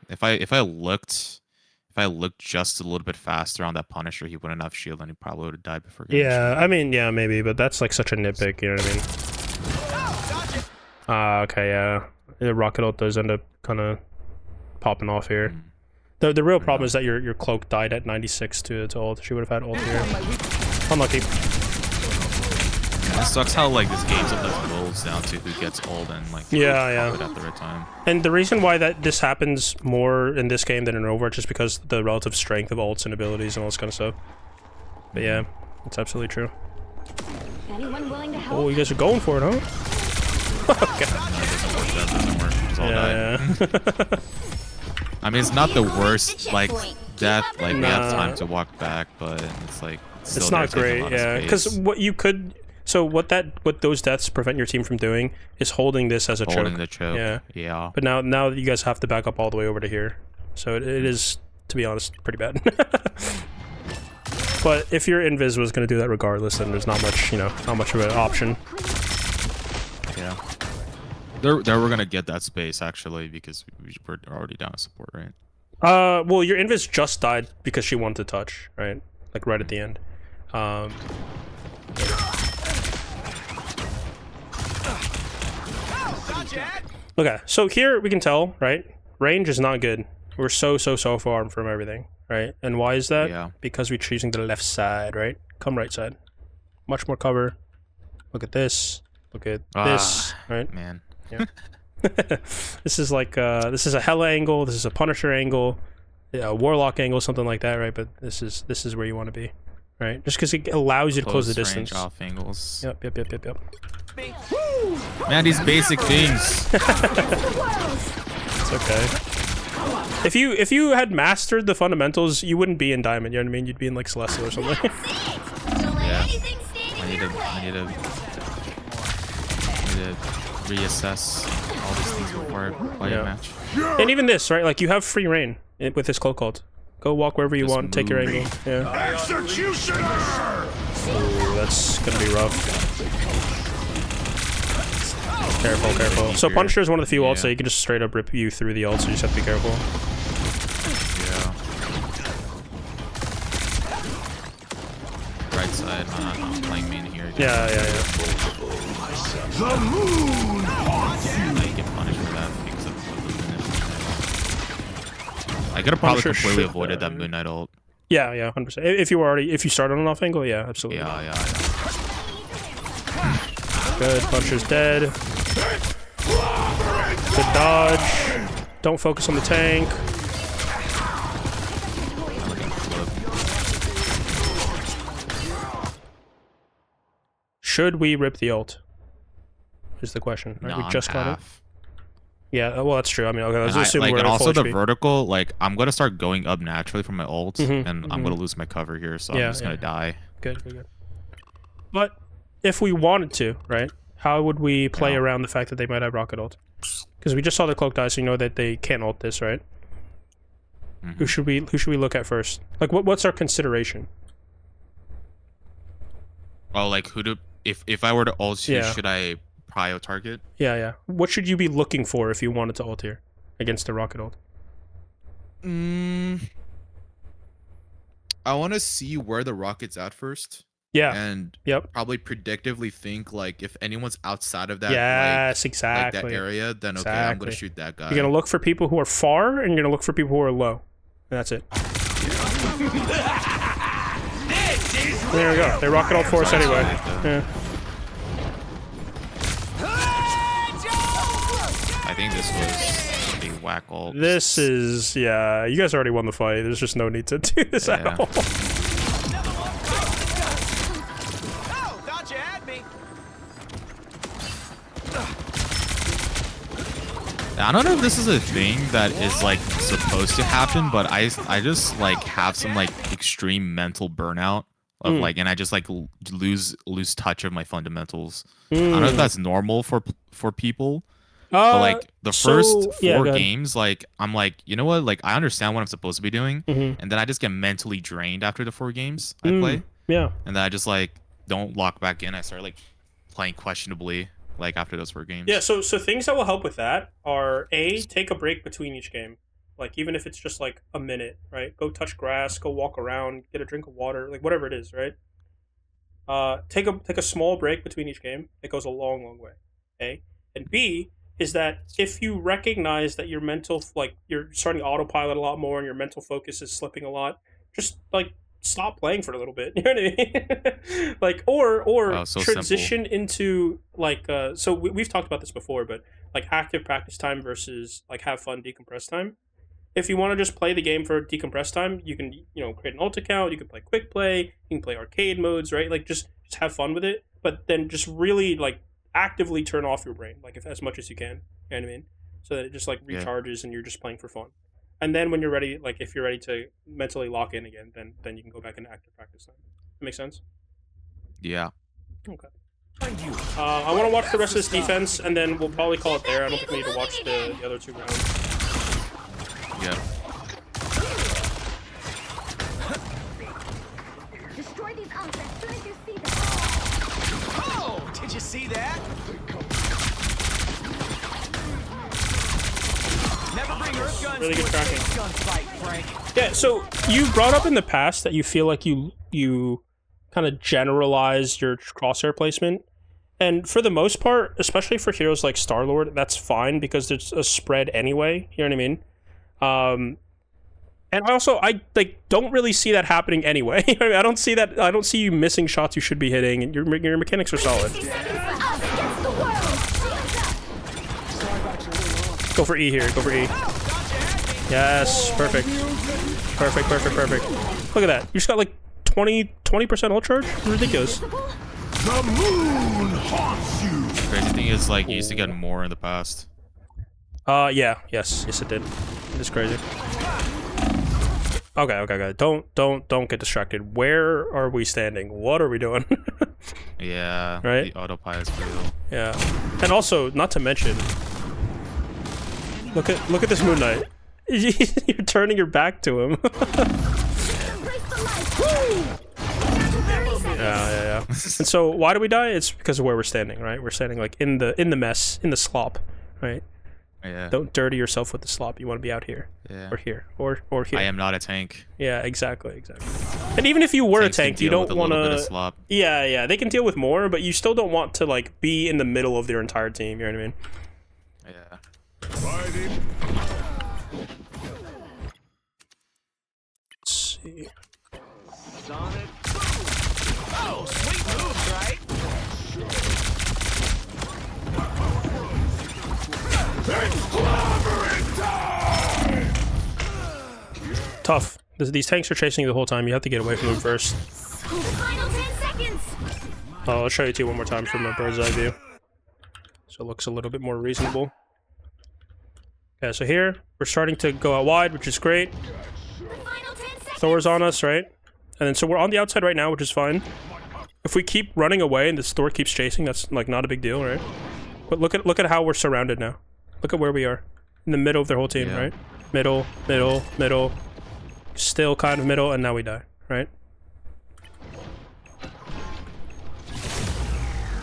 Speaker 2: If I looked just a little bit faster on that Punisher, he wouldn't have shield and he probably would have died before getting
Speaker 5: Yeah, I mean, yeah, maybe, but that's like such a nitpick, you know what I mean? Okay, yeah. The Rocket ult does end up kind of popping off here. The real problem is that your Cloak died at 96 to ult. She would have had ult here. Unlucky.
Speaker 2: It sucks how like this game sometimes rolls down to who gets ult and like
Speaker 5: it
Speaker 2: at the right time.
Speaker 5: And the reason why this happens more in this game than in Overwatch is because the relative strength of ults and abilities and all this kind of stuff. But yeah, it's absolutely true.
Speaker 7: Anyone willing to help?
Speaker 5: Oh, you guys are going for it, huh? Okay.
Speaker 2: That doesn't work. Just all
Speaker 5: Yeah.
Speaker 2: I mean, it's not the worst like death. Like we have time to walk back, but it's like
Speaker 5: It's not great, yeah. Because what you could, so what those deaths prevent your team from doing is holding this as a choke.
Speaker 2: Holding the choke.
Speaker 5: Yeah.
Speaker 2: Yeah.
Speaker 5: But now you guys have to back up all the way over to here, so it is, to be honest, pretty bad. But if your invis was going to do that regardless, then there's not much, not much of an option.
Speaker 2: Yeah. There we're gonna get that space actually because we're already down to support, right?
Speaker 5: Well, your invis just died because she wanted to touch, right? Like right at the end. Okay, so here we can tell, right? Range is not good. We're so far from everything, right? And why is that?
Speaker 2: Yeah.
Speaker 5: Because we're choosing the left side, right? Come right side. Much more cover. Look at this. Look at this, right?
Speaker 2: Man.
Speaker 5: This is like this is a Hela angle. This is a Punisher angle, a Warlock angle, something like that, right? But this is where you want to be, right? Just because it allows you to close the distance.
Speaker 2: Range off angles.
Speaker 5: Yep.
Speaker 2: Man, these basic things.
Speaker 5: It's okay. If you had mastered the fundamentals, you wouldn't be in Diamond. You know what I mean? You'd be in like Celestial or something.
Speaker 7: Don't let
Speaker 2: Yeah.
Speaker 7: anything stand
Speaker 2: I
Speaker 7: in
Speaker 2: need
Speaker 7: your
Speaker 2: to
Speaker 7: way.
Speaker 2: reassess all these things before I play
Speaker 5: Yeah.
Speaker 2: a match.
Speaker 5: And even this, right? Like you have free reign with this cloak hold. Go walk wherever you
Speaker 2: Just
Speaker 5: want. Take your
Speaker 2: move.
Speaker 5: angle. Yeah.
Speaker 4: Executioner!
Speaker 5: Ooh, that's gonna be rough. Careful. So
Speaker 2: Here.
Speaker 5: Punisher is one of the few ults
Speaker 2: Yeah.
Speaker 5: that you can just straight up rip you through the ult, so you just have to be careful.
Speaker 2: Yeah. Right side. I'm playing main here.
Speaker 5: Yeah.
Speaker 4: The moon!
Speaker 2: I get punished for that because of the I could have probably
Speaker 5: Punisher
Speaker 2: completely
Speaker 5: should,
Speaker 2: avoided that midnight ult.
Speaker 5: Yeah, 100%. If you started on an off angle, yeah, absolutely.
Speaker 2: Yeah.
Speaker 5: Good. Punisher's dead. Good dodge. Don't focus on the tank. Should we rip the ult? Is the question. Right?
Speaker 2: No,
Speaker 5: We just got it.
Speaker 2: half.
Speaker 5: Yeah, well, that's true. I mean, okay, let's
Speaker 2: And,
Speaker 5: assume
Speaker 2: like,
Speaker 5: we're
Speaker 2: and
Speaker 5: at
Speaker 2: also
Speaker 5: full
Speaker 2: the
Speaker 5: HP.
Speaker 2: vertical, like I'm gonna start going up naturally from my ult,
Speaker 5: Mhm,
Speaker 2: and I'm gonna lose my cover here, so
Speaker 5: Yeah,
Speaker 2: I'm just gonna die.
Speaker 5: Good. But if we wanted to, right? How would we play
Speaker 2: Yeah.
Speaker 5: around the fact that they might have rocket ult? Because we just saw the cloak die, so you know that they can't ult this, right?
Speaker 2: Mhm.
Speaker 5: Who should we look at first? Like, what's our consideration?
Speaker 2: Oh, like who do if I were to ult here,
Speaker 5: Yeah.
Speaker 2: should I prio target?
Speaker 5: Yeah. What should you be looking for if you wanted to ult here against the rocket ult?
Speaker 2: I want to see where the rocket's at first,
Speaker 5: Yeah.
Speaker 2: and
Speaker 5: Yep.
Speaker 2: probably predictively think like if anyone's outside of that
Speaker 5: Yes,
Speaker 2: like
Speaker 5: exactly.
Speaker 2: that area, then okay, I'm gonna
Speaker 5: Exactly.
Speaker 2: shoot that guy.
Speaker 5: You're gonna look for people who are far, and you're gonna look for people who are low. And that's it. There we go. They rocket ult for us anyway. Yeah.
Speaker 2: I think this was a whack ult.
Speaker 5: This is, yeah, you guys already won the fight. There's just no need to do this at
Speaker 2: Yeah.
Speaker 5: all.
Speaker 3: Oh, thought you had me.
Speaker 2: I don't know if this is a thing that is like supposed to happen, but I just like have some like extreme mental burnout of like, and I just like lose touch of my fundamentals. I don't know if that's normal for people, but like the first
Speaker 5: yeah,
Speaker 2: four
Speaker 5: go ahead.
Speaker 2: games, like I'm like, you know what, like I understand what I'm supposed to be doing,
Speaker 5: Mhm.
Speaker 2: and then I just get mentally drained after the 4 games I play,
Speaker 5: Yeah.
Speaker 2: and then I just like don't lock back in. I start like playing questionably like after those 4 games.
Speaker 5: Yeah, so things that will help with that are take a break between each game. Like even if it's just like a minute, right? Go touch grass, go walk around, get a drink of water, like whatever it is, right? Take a small break between each game. It goes a long way. A. And B is that if you recognize that your mental like you're starting to autopilot a lot more and your mental focus is slipping a lot, just like stop playing for a little bit. You know what I mean? Like or
Speaker 2: Oh, so
Speaker 5: transition into like so we've talked about this before, but like active practice time versus like have fun decompress time. If you want to just play the game for decompress time, you can create an ult account, you can play quick play, you can play arcade modes, right? Like just have fun with it, but then just really like actively turn off your brain like if as much as you can. You know what I mean? So that it just like recharges and you're just playing for fun. And then when you're ready, like if you're ready to mentally lock in again, then you can go back into active practice time. That makes sense?
Speaker 2: Yeah.
Speaker 5: Okay. I want to watch the rest of this defense, and then we'll probably call it there. I don't think we need to watch the other 2 rounds.
Speaker 2: Yeah.
Speaker 7: Destroy these ults as soon as you see them.
Speaker 3: Oh, did you see that? Never bring Earth guns
Speaker 5: Really
Speaker 3: to
Speaker 5: good
Speaker 3: a
Speaker 5: tracking.
Speaker 3: space gunfight, Frank.
Speaker 5: Yeah, so you brought up in the past that you feel like you kind of generalize your crosshair placement. And for the most part, especially for heroes like Star-Lord, that's fine because there's a spread anyway. You know what I mean? And I like don't really see that happening anyway. I mean, I don't see that. I don't see you missing shots you should be hitting. And your mechanics are solid.
Speaker 7: 60 seconds for us against the world. Shields up.
Speaker 5: Go for E here. Go for E. Yes, perfect. Perfect. Look at that. You just got like 20% ult charge. It's ridiculous.
Speaker 4: The moon haunts you.
Speaker 2: Crazy thing is, like, you used to get more in the past.
Speaker 5: Yeah. Yes, it did. It's crazy. Okay. Don't get distracted. Where are we standing? What are we doing?
Speaker 2: Yeah.
Speaker 5: Right?
Speaker 2: The autopilot is real.
Speaker 5: Yeah. And also, not to mention, look at this Moon Knight. You're turning your back to him.
Speaker 7: Embrace the light. Woo! 30 seconds.
Speaker 5: Yeah. And so why do we die? It's because of where we're standing, right? We're standing like in the mess, in the slop, right?
Speaker 2: Yeah.
Speaker 5: Don't dirty yourself with the slop. You want to be out here,
Speaker 2: Yeah.
Speaker 5: or here, or here.
Speaker 2: I am not a tank.
Speaker 5: Yeah, exactly. And even if you were
Speaker 2: Tanks
Speaker 5: a
Speaker 2: can
Speaker 5: tank, you
Speaker 2: deal with
Speaker 5: don't
Speaker 2: a
Speaker 5: want
Speaker 2: little bit of
Speaker 5: to.
Speaker 2: slop.
Speaker 5: Yeah, they can deal with more, but you still don't want to like be in the middle of their entire team. You know what I mean?
Speaker 2: Yeah.
Speaker 4: Fighting.
Speaker 5: Let's see.
Speaker 3: Sonic. Oh, sweet moves, right?
Speaker 5: Tough. These tanks are chasing you the whole time. You have to get away from them first.
Speaker 7: Final 10 seconds.
Speaker 5: I'll show you two one more time from a bird's eye view, so it looks a little bit more reasonable. Okay, so here we're starting to go out wide, which is great.
Speaker 7: Final 10 seconds.
Speaker 5: Thor's on us, right? And then so we're on the outside right now, which is fine. If we keep running away and this Thor keeps chasing, that's like not a big deal, right? But look at how we're surrounded now. Look at where we are. In the middle of their whole team,
Speaker 2: Yeah.
Speaker 5: right? Middle. Still kind of middle, and now we die, right?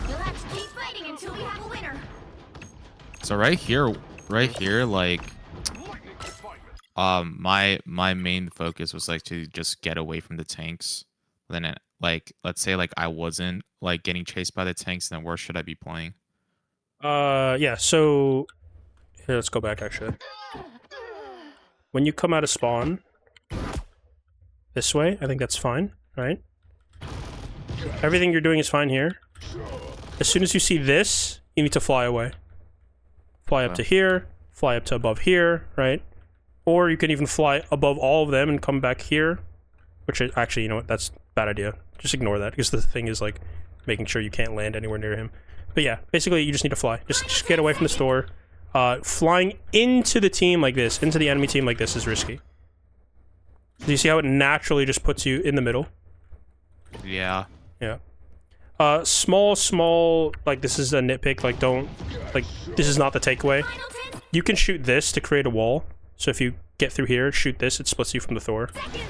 Speaker 7: You'll have to keep fighting until we have a winner.
Speaker 2: So right here, like, my main focus was like to just get away from the tanks. Then like, let's say like I wasn't like getting chased by the tanks, then where should I be playing?
Speaker 5: Yeah, so here, let's go back actually. When you come out of spawn this way, I think that's fine, right? Everything you're doing is fine here. As soon as you see this, you need to fly away. Fly up to here, fly up to above here, right? Or you can even fly above all of them and come back here. Which is, actually, you know what, that's a bad idea. Just ignore that, because the thing is like making sure you can't land anywhere near him. But yeah, basically you just need to fly. Just get away from the store. Flying into the team like this, into the enemy team like this is risky. Do you see how it naturally just puts you in the middle?
Speaker 2: Yeah.
Speaker 5: Yeah. Small, like this is a nitpick, like don't, like this is not the takeaway.
Speaker 7: Final 10
Speaker 5: You can shoot this to create a wall. So if you get through here, shoot this, it splits you from the Thor.
Speaker 7: seconds.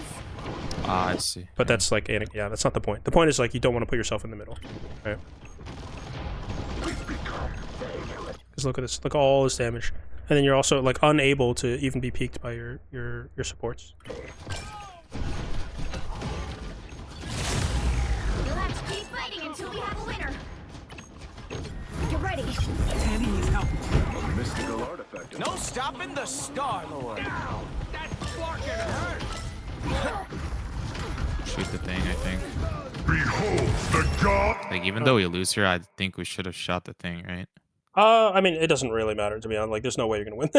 Speaker 2: Ah, I see.
Speaker 5: But that's like, yeah, that's not the point. The point is like you don't want to put yourself in the middle, right? Because look at this, look at all this damage, and then you're also like unable to even be peeked by your supports.
Speaker 7: You'll have to keep fighting until we have a winner. Get ready.
Speaker 4: Mystical artifact.
Speaker 3: No stopping the Star-Lord. That fucking hurt.
Speaker 2: Shoot the thing, I think.
Speaker 4: Behold the god.
Speaker 2: Like, even though we lose here, I think we should have shot the thing, right?
Speaker 5: I mean, it doesn't really matter, to be honest. Like, there's no way you're gonna win.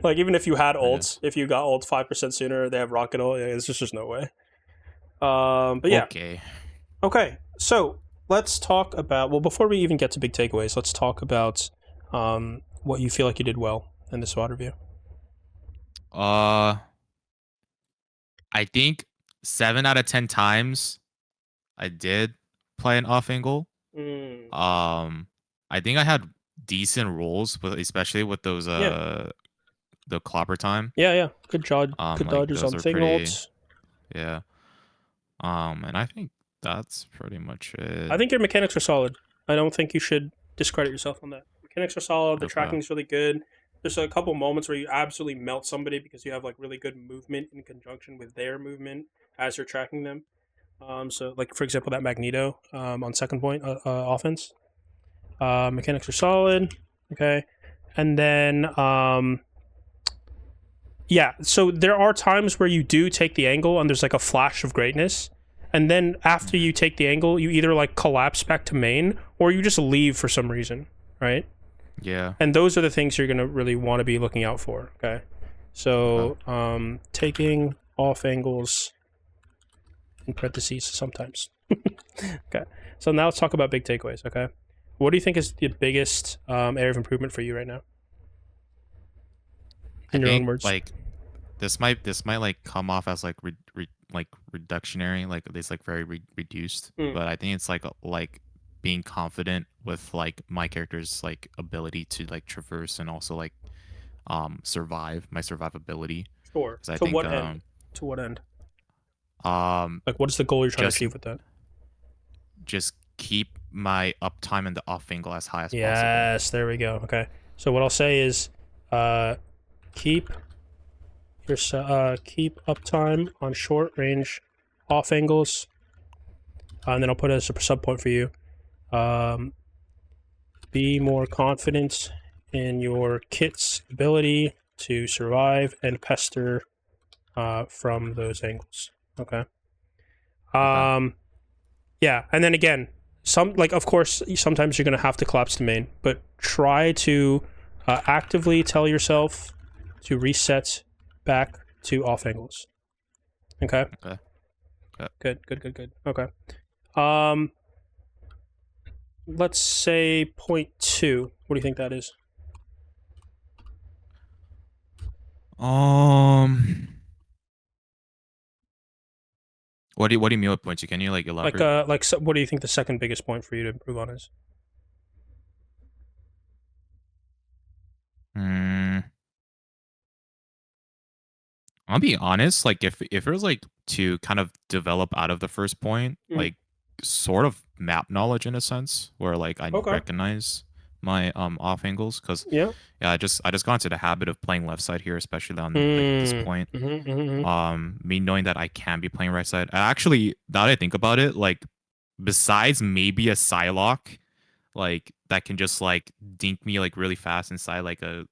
Speaker 5: Like, even if you had ults, if you got ult 5% sooner, they have rocket ult. Yeah, it's just no way. But yeah.
Speaker 2: Okay.
Speaker 5: So let's talk about. Well, before we even get to big takeaways, let's talk about what you feel like you did well in this VOD review.
Speaker 2: I think 7 out of 10 times I did play an off angle. I think I had decent rolls, but especially with those the clobber time.
Speaker 5: Yeah. Good job. Good
Speaker 2: Like,
Speaker 5: dodges
Speaker 2: those
Speaker 5: on
Speaker 2: are
Speaker 5: thing
Speaker 2: pretty-
Speaker 5: ults.
Speaker 2: Yeah. And I think that's pretty much it.
Speaker 5: I think your mechanics are solid. I don't think you should discredit yourself on that. Mechanics are solid. The
Speaker 2: Okay.
Speaker 5: tracking's really good. There's a couple moments where you absolutely melt somebody because you have like really good movement in conjunction with their movement as you're tracking them. So like for example that Magneto on second point offense. Mechanics are solid. Okay, and then Yeah, so there are times where you do take the angle and there's like a flash of greatness, and then after you take the angle, you either like collapse back to main or you just leave for some reason, right?
Speaker 2: Yeah.
Speaker 5: And those are the things you're gonna really want to be looking out for. Okay, so taking off angles in parentheses sometimes. Okay, so now let's talk about big takeaways. Okay, what do you think is the biggest area of improvement for you right now? In your own words.
Speaker 2: Like this might like come off as like like reductionary, like it's like very reduced, but I think it's like being confident with like my character's like ability to like traverse and also like survive, my survivability.
Speaker 5: Sure.
Speaker 2: 'Cause I
Speaker 5: To
Speaker 2: think
Speaker 5: what end? To what end?
Speaker 2: um
Speaker 5: Like, what is the goal you're trying to
Speaker 2: just
Speaker 5: achieve with that?
Speaker 2: just keep my uptime and the off angle as high as possible.
Speaker 5: Yes, there we go. Okay. So what I'll say is, keep your keep uptime on short range off angles, and then I'll put it as a sub point for you. Be more confident in your kit's ability to survive and pester from those angles. Okay. Yeah, and then again, of course, sometimes you're gonna have to collapse to main, but try to actively tell yourself to reset back to off angles. Okay.
Speaker 2: Okay.
Speaker 5: Good. Okay. Let's say point 2. What do you think that is?
Speaker 2: What do you mean with points? Can you like elaborate?
Speaker 5: What do you think the second biggest point for you to improve on is?
Speaker 2: I'll be honest, like if it was like to kind of develop out of the first point, like sort of map knowledge in a sense, where like I recognize my off angles, because
Speaker 5: Yeah.
Speaker 2: I just got into the habit of playing left side here, especially on like, this point. Me knowing that I can be playing right side. Actually, now that I think about it, like besides maybe a Psylocke, like that can just like dink me like really fast inside like a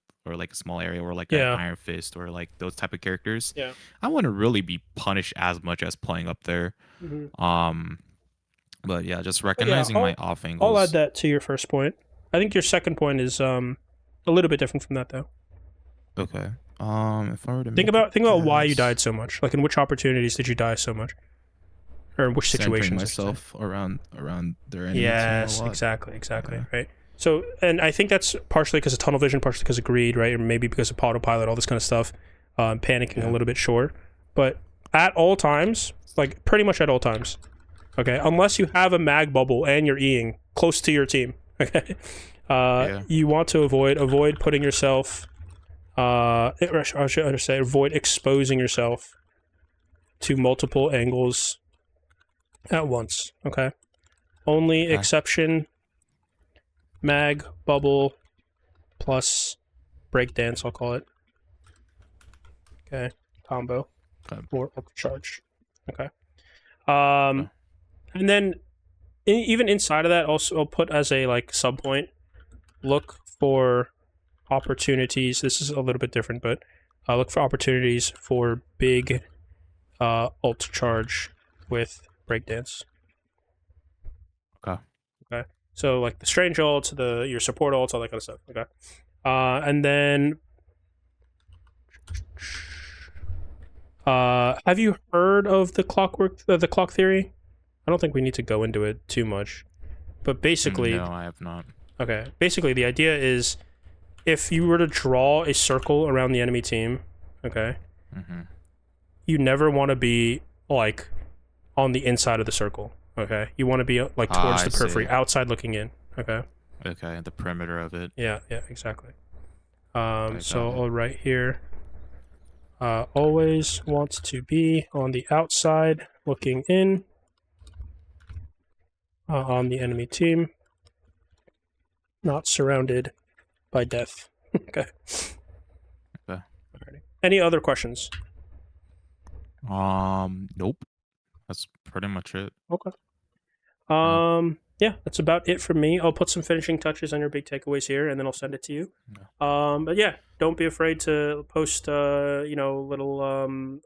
Speaker 2: small area, or like an Iron Fist, or like those type of characters.
Speaker 5: Yeah.
Speaker 2: I wouldn't really be punished as much as playing up there. But yeah, just recognizing my off angles.
Speaker 5: I'll add that to your first point. I think your second point is a little bit different from that though.
Speaker 2: Okay. If I were to
Speaker 5: think about why you died so much. Like in which opportunities did you die so much? Or in which situations?
Speaker 2: Myself around their enemy.
Speaker 5: Yes, exactly, yeah. Right. So, and I think that's partially because of tunnel vision, partially because of greed, right? Or maybe because of autopilot, all this kind of stuff, panicking a little bit, sure. But at all times, like pretty much at all times, okay, unless you have a mag bubble and you're Eing close to your team, okay, you want to avoid putting yourself, I should say, avoid exposing yourself to multiple angles at once, okay? Only exception, mag, bubble, plus breakdance, I'll call it. Okay, combo. Or upcharge. Okay. And then even inside of that, also I'll put as a like sub point, look for opportunities. This is a little bit different, but look for opportunities for big ult charge with breakdance. Okay. So like the strange ults, your support ults, all that kind of stuff. Okay. And then have you heard of the the clock theory? I don't think we need to go into it too much. But basically,
Speaker 2: no, I have not.
Speaker 5: Okay. Basically, the idea is if you were to draw a circle around the enemy team, okay, you never want to be like on the inside of the circle. Okay, you want to be like towards the periphery, outside looking in. Okay.
Speaker 2: Okay, the perimeter of it.
Speaker 5: Yeah, exactly. So I'll write here. Always wants to be on the outside, looking in on the enemy team, not surrounded by death. Okay.
Speaker 2: Okay.
Speaker 5: Alrighty. Any other questions?
Speaker 2: Nope. That's pretty much it.
Speaker 5: Okay. yeah, that's about it for me. I'll put some finishing touches on your big takeaways here, and then I'll send it to you. But yeah, don't be afraid to post, little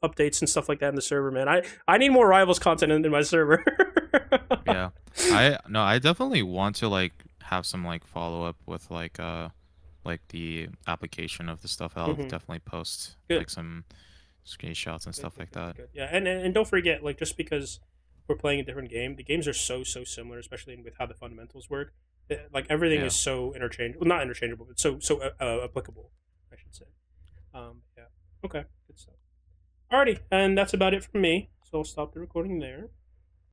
Speaker 5: updates and stuff like that in the server, man. I need more Rivals content in my server.
Speaker 2: Yeah, I definitely want to like have some like follow up with like the application of the stuff. I'll
Speaker 5: Mhm.
Speaker 2: definitely post
Speaker 5: Good.
Speaker 2: like some screenshots and stuff like that.
Speaker 5: Good. Yeah, and don't forget, like, just because we're playing a different game, the games are so similar, especially with how the fundamentals work. Like everything
Speaker 2: Yeah.
Speaker 5: is so interchangeable, not interchangeable, but so applicable, I should say. Yeah. Okay. Good stuff. Alrighty, and that's about it from me. So I'll stop the recording there.